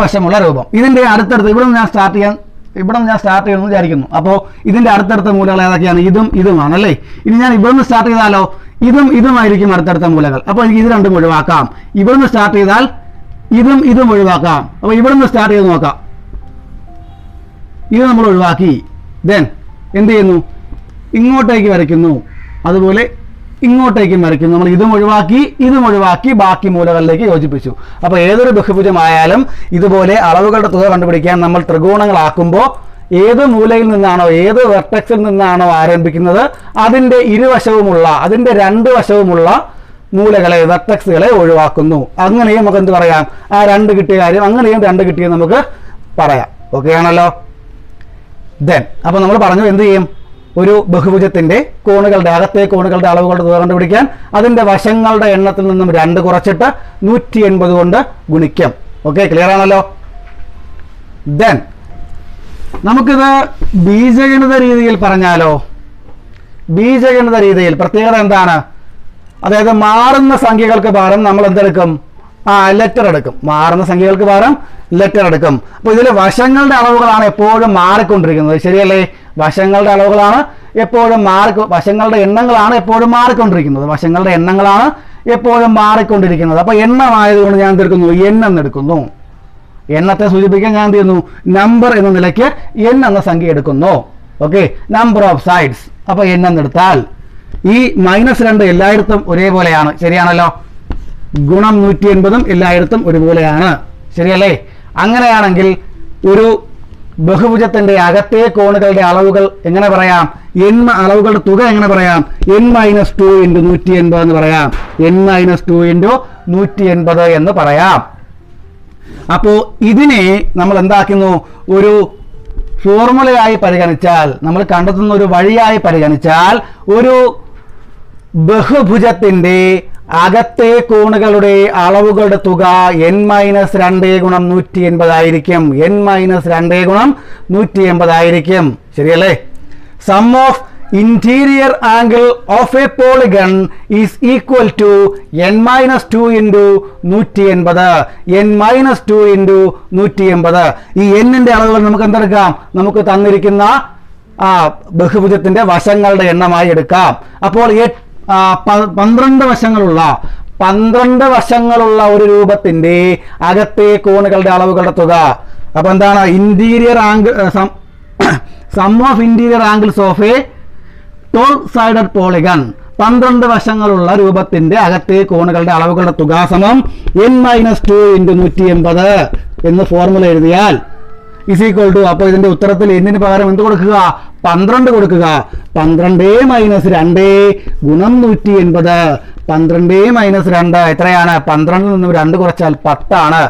വശമുള്ള രൂപം. ഇതിന്റെ അടുത്തടുത്ത് ഇവിടെ ഞാൻ സ്റ്റാർട്ട് ചെയ്യുമെന്ന് വിചാരിക്കുന്നു. അപ്പോൾ ഇതിന്റെ അടുത്തടുത്ത മൂലകൾ ഏതൊക്കെയാണ്? ഇതും ഇതുമാണ് അല്ലേ. ഇനി ഞാൻ ഇവിടുന്ന് സ്റ്റാർട്ട് ചെയ്താലോ? ഇതുമായിരിക്കും അടുത്തടുത്ത മൂലകൾ. അപ്പോൾ എനിക്ക് ഇത് രണ്ടും ഒഴിവാക്കാം. ഇവിടുന്ന് സ്റ്റാർട്ട് ചെയ്താൽ ഇതും ഒഴിവാക്കാം. അപ്പോൾ ഇവിടെ നിന്ന് സ്റ്റാർട്ട് ചെയ്ത് നോക്കാം. ഇത് നമ്മൾ ഒഴിവാക്കി. ദെൻ എന്ത് ചെയ്യുന്നു? ഇങ്ങോട്ടേക്ക് വരയ്ക്കുന്നു, അതുപോലെ ഇങ്ങോട്ടേക്കും വരയ്ക്കുന്നു. നമ്മൾ ഇതും ഒഴിവാക്കി ബാക്കി മൂലകളിലേക്ക് യോജിപ്പിച്ചു. അപ്പോൾ ഏതൊരു ബഹുഭുജമായാലും ഇതുപോലെ അളവുകളുടെ തുക കണ്ടുപിടിക്കാൻ നമ്മൾ ത്രികോണങ്ങളാക്കുമ്പോൾ ഏത് മൂലയിൽ നിന്നാണോ, ഏത് വെർട്ടെക്സിൽ നിന്നാണോ ആരംഭിക്കുന്നത് അതിൻ്റെ ഇരുവശവുമുള്ള, അതിൻ്റെ രണ്ട് വശവുമുള്ള മൂലകളെ, വെർട്ടെക്സുകളെ ഒഴിവാക്കുന്നു. അങ്ങനെയും നമുക്ക് എന്ത് പറയാം? ആ രണ്ട് കിട്ടിയ കാര്യം അങ്ങനെയും രണ്ട് കിട്ടിയത് നമുക്ക് പറയാം. ഓക്കെ ആണല്ലോ? ദെൻ അപ്പോൾ നമ്മൾ പറഞ്ഞു എന്ത് ചെയ്യും? ഒരു ബഹുഭുജത്തിന്റെ കോണുകളുടെ, അകത്തെ കോണുകളുടെ അളവുകളുടെ തുക കണ്ടുപിടിക്കാൻ അതിന്റെ വശങ്ങളുടെ എണ്ണത്തിൽ നിന്നും 2 കുറച്ചിട്ട് 180 കൊണ്ട് ഗുണിക്കും. ഓക്കെ, ക്ലിയർ ആണല്ലോ? ദെൻ നമുക്കിത് ബീജഗണിത രീതിയിൽ പറഞ്ഞാലോ? ബീജഗണിത രീതിയിൽ പ്രത്യേകത എന്താണ്? അതായത് മാറുന്ന സംഖ്യകൾക്ക് പകരം നമ്മൾ എന്തെടുക്കും? ലെറ്റർ എടുക്കും. മാറുന്ന സംഖ്യകൾക്ക് പകരം ലെറ്റർ എടുക്കും. അപ്പോൾ ഇതിലെ വശങ്ങളുടെ അളവുകളാണ് എപ്പോഴും മാറിക്കൊണ്ടിരിക്കുന്നത്. ശരിയല്ലേ? വശങ്ങളുടെ അളവുകളാണ് എപ്പോഴും വശങ്ങളുടെ എണ്ണങ്ങളാണ് എപ്പോഴും മാറിക്കൊണ്ടിരിക്കുന്നത്. വശങ്ങളുടെ എണ്ണങ്ങളാണ് എപ്പോഴും മാറിക്കൊണ്ടിരിക്കുന്നത്. അപ്പോൾ എണ്ണമായതുകൊണ്ട് ഞാൻ എന്തെടുക്കുന്നു? n എന്നെടുക്കുന്നു. എണ്ണത്തെ സൂചിപ്പിക്കാൻ ഞാൻ എന്ത് ചെയ്യുന്നു? നമ്പർ എന്ന നിലയ്ക്ക് n എന്ന സംഖ്യ എടുക്കുന്നു. Okay, number of sides. അപ്പോൾ n എന്നെടുത്താൽ ഈ -2 എല്ലായിടത്തും ഒരേപോലെയാണ്. ശരിയാണല്ലോ? ഗുണം 180 എല്ലായിടത്തും ഒരുപോലെയാണ്. ശരിയല്ലേ? അങ്ങനെയാണെങ്കിൽ ഒരു ബഹുഭുജത്തിന്റെ അകത്തെ കോണുകളുടെ അളവുകൾ എങ്ങനെ പറയാം? അളവുകളുടെ തുക എങ്ങനെ പറയാം? n-2 × 180 എന്ന് പറയാം. n-2 × 180 എന്ന് പറയാം. അപ്പോൾ ഇതിനെ നമ്മൾ എന്താക്കുന്നു? ഒരു ഫോർമുലയായി പരിഗണിച്ചാൽ, നമ്മൾ കണ്ടെത്തുന്ന ഒരു വഴിയായി പരിഗണിച്ചാൽ, ഒരു ബഹുഭുജത്തിന്റെ അകത്തെ കോണുകളുടെ അളവുകളുടെ തുക n-2 × 180 ആയിരിക്കും. n-2 × 180 ആയിരിക്കും. ശരിയല്ലേ? Sum of interior angle of a polygon is equal to n-2 × 180. n-2 × 180. ഈ n-ന്റെ അളവുകൾ നമുക്ക് എന്തെടുക്കാം? നമുക്ക് തന്നിരിക്കുന്ന ബഹുഭുജത്തിന്റെ വശങ്ങളുടെ എണ്ണമായി എടുക്കാം. അപ്പോൾ 12 വശങ്ങളുള്ള ഒരു രൂപത്തിന്റെ അകത്തെ കോണുകളുടെ അളവുകളുടെ തുക. അപ്പൊ എന്താണ്? Interior angle, sum of interior angles of a 12-sided polygon. 12 വശങ്ങളുള്ള രൂപത്തിന്റെ അകത്തെ കോണുകളുടെ അളവുകളുടെ തുക സമം n-2 × 180 എന്ന് ഫോർമുല എഴുതിയാൽ ഇസ് ഈക്വൽ ടു, അപ്പോൾ ഇതിന്റെ ഉത്തരത്തിൽ n-ന് പകരം എന്ത് കൊടുക്കുക? 12 കൊടുക്കുക. 12 - 2 ഗുണം 180. 12 - 2 എത്രയാണ്? 12 നിന്നും 2 കുറച്ചാൽ 10 ആണ്.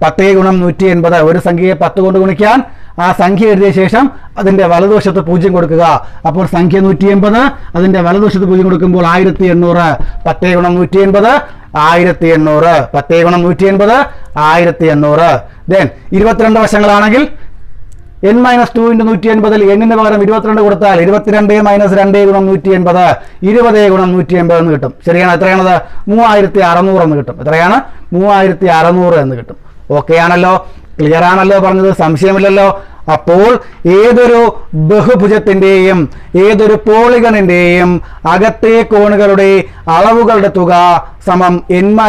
10 × 180. ഒരു സംഖ്യയെ 10 കൊണ്ട് ഗുണിക്കാൻ ആ സംഖ്യ എഴുതിയ ശേഷം അതിന്റെ വലതുവശത്ത് 0 കൊടുക്കുക. അപ്പോൾ സംഖ്യ 180, അതിന്റെ വലതുവശത്ത് 0 കൊടുക്കുമ്പോൾ 1800. 10 × 180 1800. 10 × 180 1800. ദെൻ 22 വശങ്ങളാണെങ്കിൽ n-2 × 180 n-ന് പകരം 22 കൊടുത്താൽ 22 - 2 × 180 20 × 180 എന്ന് കിട്ടും. ശരിയാണ്? എത്രയാണത്? 3600 എന്ന് കിട്ടും. എത്രയാണ്? 3600 എന്ന് കിട്ടും. ഓക്കെ ആണല്ലോ? ക്ലിയർ ആണല്ലോ പറഞ്ഞത്? സംശയമില്ലല്ലോ? അപ്പോൾ ഏതൊരു ബഹുഭുജത്തിന്റെയും ഏതൊരു പോളിഗണിന്റെയും അകത്തെ കോണുകളുടെ അളവുകളുടെ തുക സമം n-2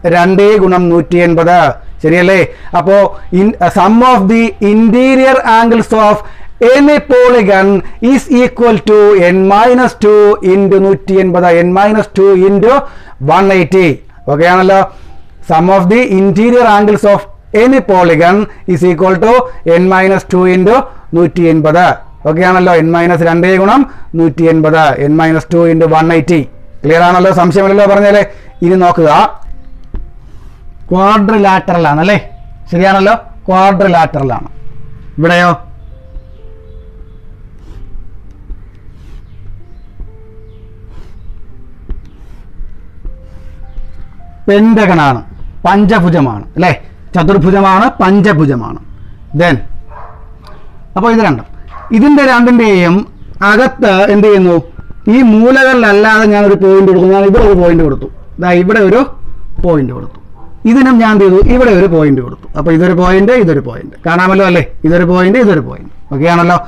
× 180. ശരിയല്ലേ? അപ്പോ sum of the interior angles of any polygon is equal to n-2 × 180. n-2 × 180. Okay ആണല്ലോ? Sum of the interior angles of any polygon is equal to n-2 × 180. Okay ആണല്ലോ? n-2 × 180. n-2 × 180. ക്ലിയർ ആണല്ലോ? സംശയമില്ലല്ലോ പറഞ്ഞാലേ? ഇനി നോക്കുക, quadrilateral ആണല്ലേ? ശരിയാണല്ലോ? Quadrilateral ആണ്. ഇവിടെയോ? പെന്റഗൺ ആണ്, പഞ്ചഭുജമാണ് അല്ലേ? ചതുർഭുജമാണ്, പഞ്ചഭുജമാണ്. ദെൻ അപ്പോൾ ഇത് രണ്ടും, ഇതിന്റെ രണ്ടിന്റെയും അകത്ത് എന്ത് ചെയ്യുന്നു? ഈ മൂലകളിലല്ലാതെ ഞാനൊരു പോയിന്റ് കൊടുക്കും. ഞാൻ ഇവിടെ ഒരു പോയിന്റ് കൊടുത്തു, ഇവിടെ ഒരു പോയിന്റ് കൊടുത്തു. ഇതിനും ഞാൻ എന്ത് ചെയ്തു? ഇവിടെ ഒരു പോയിന്റ് കൊടുത്തു. അപ്പോൾ ഇതൊരു പോയിന്റ്, ഇതൊരു പോയിന്റ്. കാണാമല്ലോ അല്ലേ? ഇതൊരു പോയിന്റ്, ഇതൊരു പോയിന്റ്. ഓക്കെ ആണല്ലോ?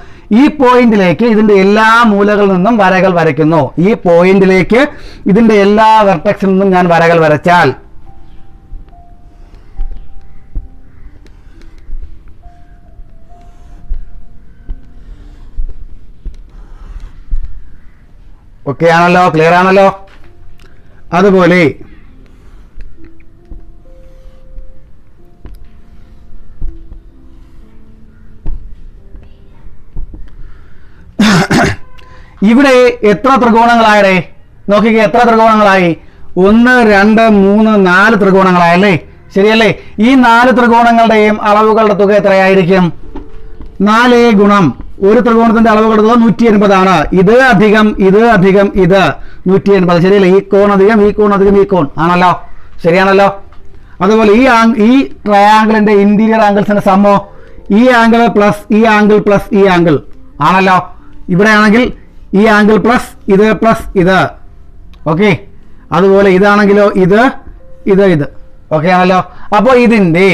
ഈ പോയിന്റിലേക്ക് ഇതിന്റെ എല്ലാ മൂലകളിൽ നിന്നും വരകൾ വരയ്ക്കുന്നു. ഈ പോയിന്റിലേക്ക് ഇതിന്റെ എല്ലാ വെർട്ടെക്സിൽ നിന്നും ഞാൻ വരകൾ വരച്ചാൽ ഓക്കെ ആണല്ലോ, ക്ലിയർ ആണല്ലോ. അതുപോലെ ഇവിടെ എത്ര ത്രികോണങ്ങളായടേ? നോക്കിക്കേ, എത്ര ത്രികോണങ്ങളായി? 1 2 3 4 ത്രികോണങ്ങളായല്ലേ? ശരിയല്ലേ? ഈ 4 ത്രികോണങ്ങളുടെയും അളവുകളുടെ തുക എത്രയായിരിക്കും? 4 ഗുണം ഒരു ത്രികോണത്തിന്റെ അളവുകളുടെ തുക 180 ആണ്. ഇത് അധികം ഇത് അധികം ഇത് 180. ശരിയല്ലേ? ഈ കോൺ അധികം ഈ കോൺ അധികം ഈ കോൺ ആണല്ലോ, ശരിയാണല്ലോ. അതുപോലെ ഈ ട്രയാങ്കിളിന്റെ ഇന്റീരിയർ ആംഗിൾസിന്റെ സമ്മോ ഈ ആംഗിൾ പ്ലസ് ഈ ആംഗിൾ പ്ലസ് ഈ ആംഗിൾ ആണല്ലോ. ഇവിടെ ആണെങ്കിൽ ഈ ആംഗിൾ പ്ലസ് ഇത്. ഓക്കെ, അതുപോലെ ഇതാണെങ്കിലോ ഇത് ഓക്കെ ആണല്ലോ. അപ്പോൾ ഇതിന്റെ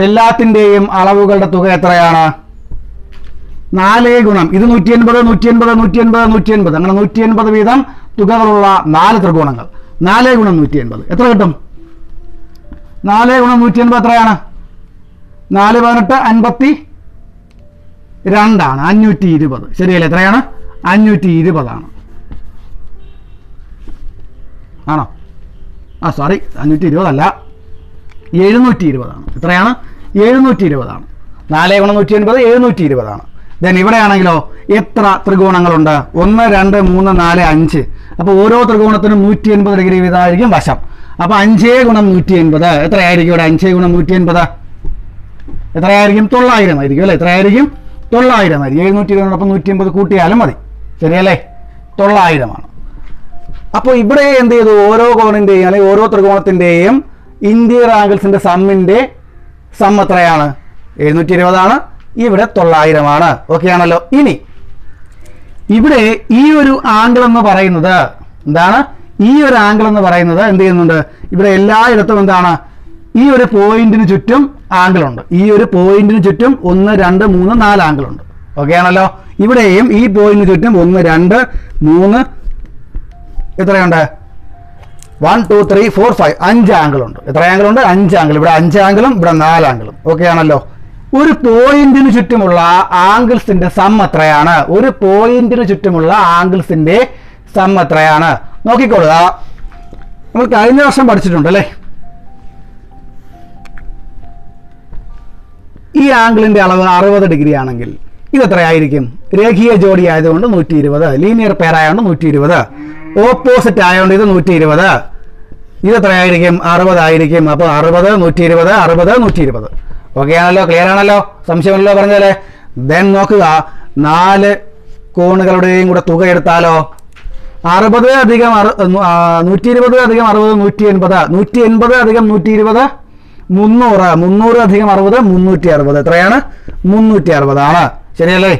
എല്ലാത്തിൻ്റെയും അളവുകളുടെ തുക എത്രയാണ്? 4 ഗുണം ഇത് 180 അങ്ങനെ 180 വീതം തുകകളുള്ള 4 ത്രികോണങ്ങൾ. 4 ഗുണം 180 എത്ര കിട്ടും? 4 ഗുണം 180 എത്രയാണ്? 4 18 52 ആണ്. 520. ശരിയല്ലേ? എത്രയാണ്? 520 ആണ്. ആണോ? സോറി, 520 അല്ല, 720 ആണ്. എത്രയാണ്? 720 ആണ്. 4 ഗുണം 180 720 ആണ്. ദെൻ ഇവിടെ ആണെങ്കിലോ എത്ര ത്രികോണങ്ങളുണ്ട്? 1 2 3 4 5. അപ്പോൾ ഓരോ ത്രികോണത്തിനും 180 ഡിഗ്രി വീതമായിരിക്കും വശം. അപ്പോൾ 5 ഗുണം 180 എത്രയായിരിക്കും? ഇവിടെ 5 ഗുണം 180 എത്രയായിരിക്കും? 900 ആയിരിക്കും അല്ലേ? എത്രയായിരിക്കും? 900 ആയിരിക്കും. 720 180 കൂട്ടിയാലും മതി. ശരിയല്ലേ? 900 ആണ്. അപ്പോൾ ഇവിടെ എന്ത് ചെയ്തു? ഓരോ കോണിന്റെയും അല്ലെങ്കിൽ ഓരോ ത്രികോണത്തിന്റെയും ഇന്റീരിയർ ആംഗിൾസിന്റെ സം എത്രയാണ്? 720 ആണ്. ഇവിടെ 900 ആണ്. ഓക്കെ ആണല്ലോ. ഇനി ഇവിടെ ഈ ഒരു ആംഗിൾ എന്ന് പറയുന്നത് എന്താണ്? ഈ ഒരു ആംഗിൾ എന്ന് പറയുന്നത് എന്ത് ചെയ്യുന്നുണ്ട്? ഇവിടെ എല്ലായിടത്തും എന്താണ്? ഈ ഒരു പോയിന്റിന് ചുറ്റും ആംഗിൾ ഉണ്ട്. ഈ ഒരു പോയിന്റിന് ചുറ്റും 1 2 3 4 ആംഗിൾ ഉണ്ട്. ഓക്കെ ആണല്ലോ. ഇവിടെയും ഈ പോയിന്റിന് ചുറ്റും 1 2 3 എത്രയുണ്ട്? 1 2 3 4 5 5 ആംഗിൾ ഉണ്ട്. എത്ര ആംഗിൾ ഉണ്ട്? 5 ആംഗിൾ. ഇവിടെ 5 ആംഗിളും ഇവിടെ 4 ആംഗിളും. ഓക്കെ ആണല്ലോ. ഒരു പോയിന്റിന് ചുറ്റുമുള്ള ആംഗിൾസിന്റെ സം എത്രയാണ്? ഒരു പോയിന്റിന് ചുറ്റുമുള്ള ആംഗിൾസിന്റെ സം എത്രയാണ്? നോക്കിക്കൊള്ളുക. നമ്മൾ കഴിഞ്ഞ വർഷം പഠിച്ചിട്ടുണ്ട് അല്ലേ? ഈ ആംഗിളിന്റെ അളവ് 60 ഡിഗ്രി ആണെങ്കിൽ ഇത് എത്രയായിരിക്കും? രേഖീയ ജോഡി ആയതുകൊണ്ട് 120, ലീനിയർ പെയർ ആയതുകൊണ്ട് 120, ഓപ്പോസിറ്റ് ആയതുകൊണ്ട് ഇത് 120. ഇത് എത്രയായിരിക്കും? 60 ആയിരിക്കും. അപ്പോൾ 60 120 60 120. ഓക്കെ ആണല്ലോ, ക്ലിയർ ആണല്ലോ, സംശയമല്ലോ പറഞ്ഞാലേ. ദെൻ നോക്കുക, 4 കോണുകളുടെയും കൂടെ തുക എടുത്താലോ? 60 അധികം 120 അധികം 60 180, 180 അധികം 120 300, 300 അധികം 60 360. എത്രയാണ്? 360 ആണ്. ശരിയല്ലേ?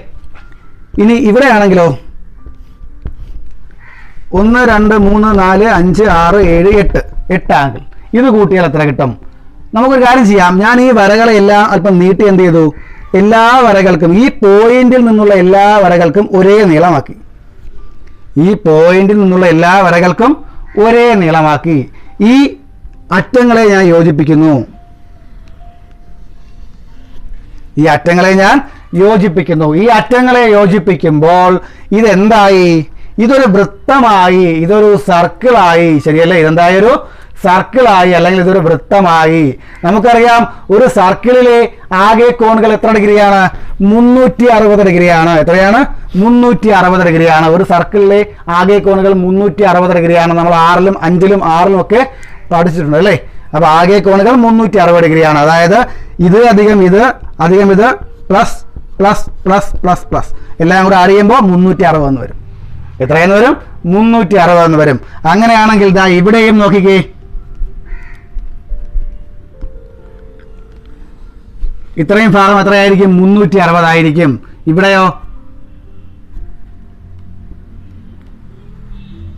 ഇനി ഇവിടെ ആണെങ്കിലോ 1 2 3 4 5 6 7 8 ആംഗിൾ. ഇത് കൂട്ടിയാൽ എത്ര കിട്ടും? നമുക്കൊരു കാര്യം ചെയ്യാം. ഞാൻ ഈ വരകളെ എല്ലാം അല്പം നീട്ടി എന്ത് ചെയ്തു? എല്ലാ വരകൾക്കും, ഈ പോയിന്റിൽ നിന്നുള്ള എല്ലാ വരകൾക്കും ഒരേ നീളമാക്കി. ഈ പോയിന്റിൽ നിന്നുള്ള എല്ലാ വരകൾക്കും ഒരേ നീളമാക്കി. ഈ അറ്റങ്ങളെ ഞാൻ യോജിപ്പിക്കുന്നു. ഈ അറ്റങ്ങളെ യോജിപ്പിക്കുമ്പോൾ ഇതെന്തായി? ഇതൊരു വൃത്തമായി, ഇതൊരു സർക്കിളായി. ശരിയല്ലേ? ഇതെന്തായി? ഒരു സർക്കിളായി, അല്ലെങ്കിൽ ഇതൊരു വൃത്തമായി. നമുക്കറിയാം, ഒരു സർക്കിളിലെ ആകെ കോണുകൾ എത്ര ഡിഗ്രിയാണ്? 360 ഡിഗ്രിയാണ്. എത്രയാണ്? 360 ഡിഗ്രിയാണ്. ഒരു സർക്കിളിലെ ആകെ കോണുകൾ 360 ഡിഗ്രിയാണ്. നമ്മൾ 6ലും 5ലും 6ലും ഒക്കെ പഠിച്ചിട്ടുണ്ട് അല്ലേ? അപ്പൊ ആകെ കോണുകൾ 360 ഡിഗ്രിയാണ്. അതായത് ഇത് അധികം ഇത് അധികം ഇത് plus plus plus plus plus എല്ലാം കൂടെ ആഡ് ചെയ്യുമ്പോൾ 360 എന്ന് വരും. എത്രയെന്ന് വരും? 360 എന്ന് വരും. അങ്ങനെയാണെങ്കിൽ ഇതാ ഇവിടെയും നോക്കിക്കേ, ഇത്രയും ഭാഗം എത്രയായിരിക്കും? 360 ആയിരിക്കും. ഇവിടെയോ?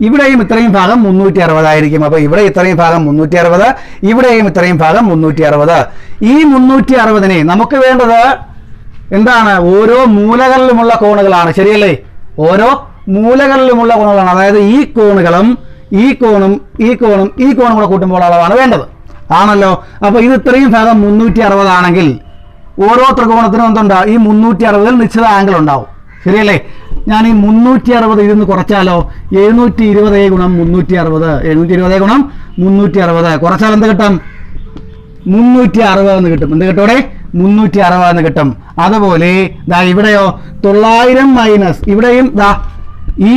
ഇവിടെയും ഇത്രയും ഭാഗം 360 ആയിരിക്കും. അപ്പോൾ ഇവിടെ ഇത്രയും ഭാഗം 360, ഇവിടെയും ഇത്രയും ഭാഗം 360. ഈ 360നെ നമുക്ക് വേണ്ടത് എന്താണ്? ഓരോ മൂലകളിലുമുള്ള കോണുകളാണ്. ശരിയല്ലേ? ഓരോ മൂലകളിലുമുള്ള കോണുകളാണ്. അതായത് ഈ കോണുകളും ഈ കോണും ഈ കോണും ഈ കോണും കൂടെ കൂട്ടുമ്പോൾ അളവാണ് വേണ്ടത്. ആണല്ലോ. അപ്പോൾ ഇത് ഇത്രയും ഭാഗം 360 ആണെങ്കിൽ ഓരോ ത്രികോണത്തിനും എന്തുണ്ടാവും? ഈ 360ൽ നിശ്ചിത ആംഗിൾ ഉണ്ടാവും. ശരിയല്ലേ? ഞാൻ ഈ 360 ഇതിൽ നിന്ന് കുറച്ചാലോ 720 ഗുണം 360 720 ഗുണം 360 കുറച്ചാൽ എന്ത് കിട്ടും? 360 എന്ന് കിട്ടും. എന്ത് കിട്ടും? 360 എന്ന് കിട്ടും. അതുപോലെ ദാ ഇവിടെയോ 900 മൈനസ് ഇവിടെയും ദാ ഈ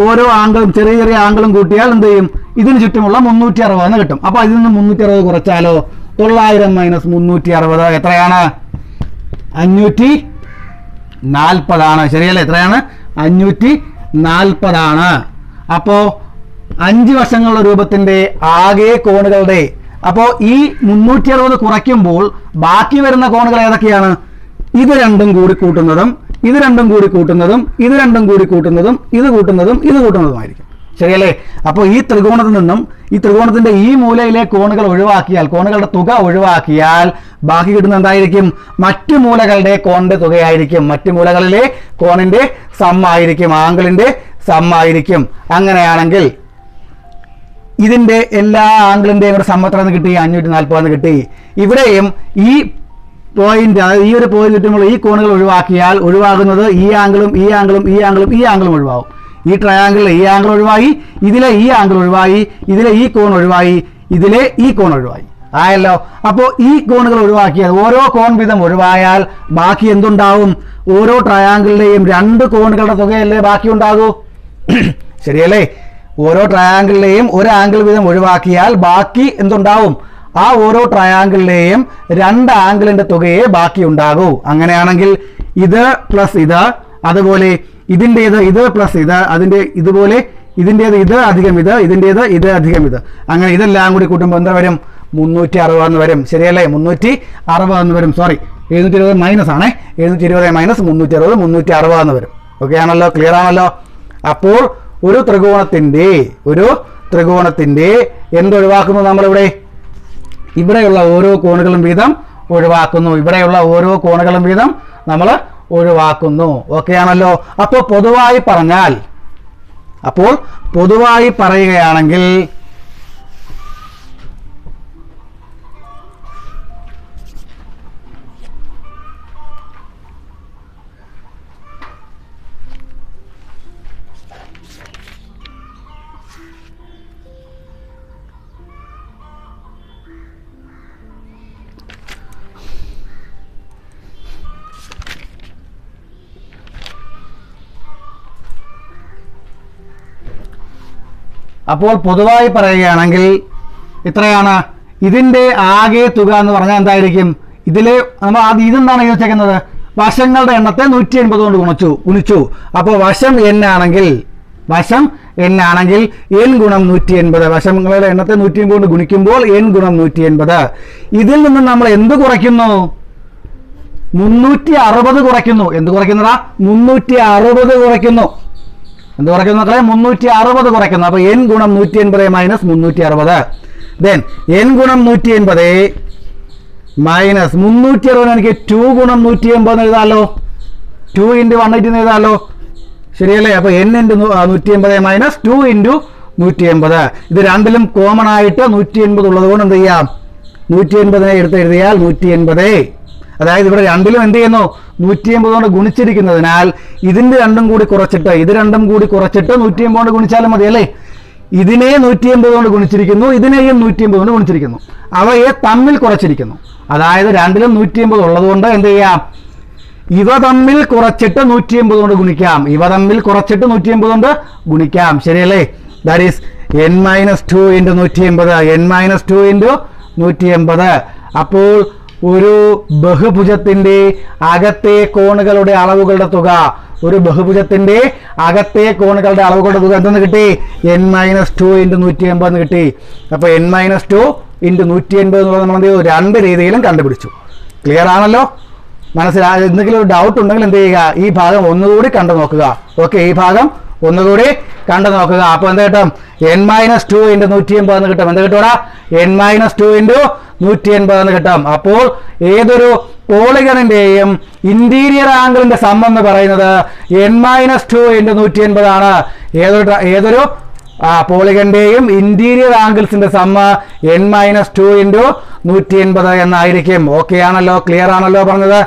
ഓരോ ആംഗിളും ചെറിയ ചെറിയ ആംഗിളും കൂട്ടിയാൽ എന്ത് ചെയ്യും? ഇതിന് ചുറ്റുമുള്ള 360 എന്ന് കിട്ടും. അപ്പൊ ഇതിൽ നിന്ന് 360 കുറച്ചാലോ 900 മൈനസ് 360 എത്രയാണ്? 540 ആണ്. ശരിയല്ലേ? എത്രയാണ്? 540 ആണ്. അപ്പോ 5 വശങ്ങളുള്ള രൂപത്തിന്റെ ആകെ കോണുകളുടെ അപ്പോൾ ഈ 360 കുറയ്ക്കുമ്പോൾ ബാക്കി വരുന്ന കോണുകൾ ഏതൊക്കെയാണ്? ഇത് രണ്ടും കൂടി കൂട്ടുന്നതും ഇത് രണ്ടും കൂടി കൂട്ടുന്നതും ഇത് രണ്ടും കൂടി കൂട്ടുന്നതും ഇത് കൂട്ടുന്നതും ഇത് കൂട്ടുന്നതുമായിരിക്കും. ശരിയല്ലേ? അപ്പോൾ ഈ ത്രികോണത്തിൽ നിന്നും ഈ ത്രികോണത്തിന്റെ ഈ മൂലയിലെ കോണുകൾ ഒഴിവാക്കിയാൽ കോണുകളുടെ തുക ഒഴിവാക്കിയാൽ ബാക്കി കിട്ടുന്ന എന്തായിരിക്കും? മറ്റു മൂലകളുടെ കോണിന്റെ തുകയായിരിക്കും. മറ്റു മൂലകളിലെ കോണിന്റെ സമ്മായിരിക്കും, ആംഗിളിന്റെ സമ്മായിരിക്കും. അങ്ങനെയാണെങ്കിൽ ഇതിന്റെ എല്ലാ ആംഗിളിന്റെയും കൂടെ സമ്മത്ര എന്ന് കിട്ടി 540 എന്ന് കിട്ടി. ഇവിടെയും ഈ പോയിന്റ് ഈ ഒരു പോയിന്റ് ചുറ്റുമുള്ള ഈ കോണുകൾ ഒഴിവാക്കിയാൽ ഒഴിവാകുന്നത് ഈ ആംഗിളും ഈ ആംഗിളും ഈ ആംഗിളും ഈ ആംഗിളും ഒഴിവാകും. ഈ ട്രയാംഗിളിലെ ഈ ആംഗിൾ ഒഴിവായി, ഇതിലെ ഈ ആംഗിൾ ഒഴിവായി, ഇതിലെ ഈ കോൺ ഒഴിവായി, ഇതിലെ ഈ കോൺ ഒഴിവായി. ആയല്ലോ? അപ്പോൾ ഈ കോണുകൾ ഒഴിവാക്കിയാൽ ഓരോ കോൺ വീതം ഒഴിവായാൽ ബാക്കി എന്തുണ്ടാവും? ഓരോ ട്രയാംഗിളിലെയും 2 കോണുകളുടെ തുകയല്ലേ ബാക്കി ഉണ്ടാകൂ? ശരിയല്ലേ? ഓരോ ട്രയാംഗിളിലെയും ഒരു ആംഗിൾ വീതം ഒഴിവാക്കിയാൽ ബാക്കി എന്തുണ്ടാവും? ആ ഓരോ ട്രയാംഗിളിലെയും 2 ആംഗിളിന്റെ തുകയെ ബാക്കി ഉണ്ടാകൂ. അങ്ങനെയാണെങ്കിൽ ഇത് പ്ലസ് ഇത്, അതുപോലെ ഇതിൻ്റേത് ഇത് പ്ലസ് ഇത്, അതിൻ്റെ ഇതുപോലെ ഇതിൻ്റേത് ഇത് അധികം ഇത്, ഇതിൻ്റേത് ഇത് അധികം ഇത്, അങ്ങനെ ഇതെല്ലാം കൂടി കൂട്ടുമ്പോൾ എന്താ വരും? 360 എന്ന് വരും. ശരിയല്ലേ? 360 എന്ന് വരും. സോറി, 720 മൈനസ് ആണേ. 720 മൈനസ് 360 360 എന്ന് വരും. ഓക്കെ ആണല്ലോ? ക്ലിയർ ആണല്ലോ? അപ്പോൾ ഒരു ത്രികോണത്തിന്റെ എന്തൊഴിവാക്കുന്നു നമ്മളിവിടെ? ഇവിടെയുള്ള ഓരോ കോണുകളും വീതം ഒഴിവാക്കുന്നു. ഇവിടെയുള്ള ഓരോ കോണുകളും വീതം നമ്മൾ ഒഴിവാക്കുന്നു. ഓക്കെ ആണല്ലോ? അപ്പോൾ പൊതുവായി പറയുകയാണെങ്കിൽ എത്രയാണ്? ഇതിന്റെ ആകെ തുക എന്ന് പറഞ്ഞാൽ എന്തായിരിക്കും? ഇതില് നമ്മൾ ആദ്യം ഇതെന്താണ് ചോദിച്ചേക്കുന്നത്? വശങ്ങളുടെ എണ്ണത്തെ 180 കൊണ്ട് ഗുണിച്ചു. അപ്പോൾ വശം n ആണെങ്കിൽ n ഗുണം 180, വശങ്ങളുടെ എണ്ണത്തെ 180 കൊണ്ട് ഗുണിക്കുമ്പോൾ n ഗുണം 180. ഇതിൽ നിന്ന് നമ്മൾ എന്ത് കുറയ്ക്കുന്നു? 360 കുറയ്ക്കുന്നു. എന്ത് കുറയ്ക്കുന്നതാ? 360 കുറയ്ക്കുന്നു. എന്ത് കുറയ്ക്കുന്നു മക്കളെ? 360 കുറയ്ക്കുന്നു. അപ്പൊ n ഗുണം 180 മൈനസ് 360. ദെൻ n ഗുണം 180 മൈനസ് 360 എനിക്ക് 2 ഗുണം 180 എന്ന് എഴുതാമല്ലോ. 2 × 180 എന്ന് എഴുതാമല്ലോ. ശരിയല്ലേ? അപ്പൊ n × 180 മൈനസ് 2 × 180. ഇത് രണ്ടിലും കോമൺ ആയിട്ട് 180 ഉള്ളത് കൊണ്ട് എന്ത് ചെയ്യാം? 180 എടുത്ത് എഴുതിയാൽ 180. അതായത് ഇവിടെ രണ്ടിലും എന്ത് ചെയ്യുന്നു? 180 കൊണ്ട് ഗുണിച്ചിരിക്കുന്നതിനാൽ ഇതിന്റെ രണ്ടും കൂടി കുറച്ചിട്ട് 180 കൊണ്ട് ഗുണിച്ചാലും മതി അല്ലേ? ഇതിനെ 180 കൊണ്ട് ഗുണിച്ചിരിക്കുന്നു, ഇതിനെയും 180 കൊണ്ട് ഗുണിച്ചിരിക്കുന്നു. അവയെ തമ്മിൽ കുറച്ചിരിക്കുന്നു. അതായത് രണ്ടിലും 180 ഉള്ളതുകൊണ്ട് എന്ത് ചെയ്യാം? ഇവ തമ്മിൽ കുറച്ചിട്ട് 180 കൊണ്ട് ഗുണിക്കാം. കൊണ്ട് ഗുണിക്കാം. ശരിയല്ലേ? That is n - 2 × 180. n - 2 × 180. അപ്പോൾ ഒരു ബഹുഭുജത്തിന്റെ അകത്തെ കോണുകളുടെ അളവുകളുടെ തുക എന്തെന്ന് കിട്ടി? n - 2 × 180 എന്ന് കിട്ടി. അപ്പോൾ n - 2 × 180 എന്നുള്ളത് നമ്മൾ എന്ത് ചെയ്തു? 2 രീതിയിലും കണ്ടുപിടിച്ചു. ക്ലിയർ ആണല്ലോ? മനസ്സിലായി? എന്തെങ്കിലും ഒരു ഡൗട്ട് ഉണ്ടെങ്കിൽ എന്ത് ചെയ്യുക? ഈ ഭാഗം ഒന്നുകൂടി കണ്ടു നോക്കുക. ഓക്കെ, ഈ ഭാഗം ഒന്നുകൂടി കണ്ടു നോക്കുക. അപ്പോൾ എന്ത് കിട്ടും? n - 2 × 180 എന്ന് കിട്ടും. എന്ത് കിട്ടൂടാ? n - 2 × 180 എന്ന് കിട്ടും. അപ്പോൾ ഏതൊരു പോളിഗണിന്റെയും ഇന്റീരിയർ ആംഗിളിന്റെ സം എന്ന് പറയുന്നത് n - 2 × 180 ആണ്. ഏതൊരു പോളിഗണിന്റെയും ഇന്റീരിയർ ആംഗിൾസിന്റെ സം n - 2 × 180 എന്നായിരിക്കും. ഓക്കെ ആണല്ലോ? ക്ലിയർ ആണല്ലോ പറഞ്ഞത്?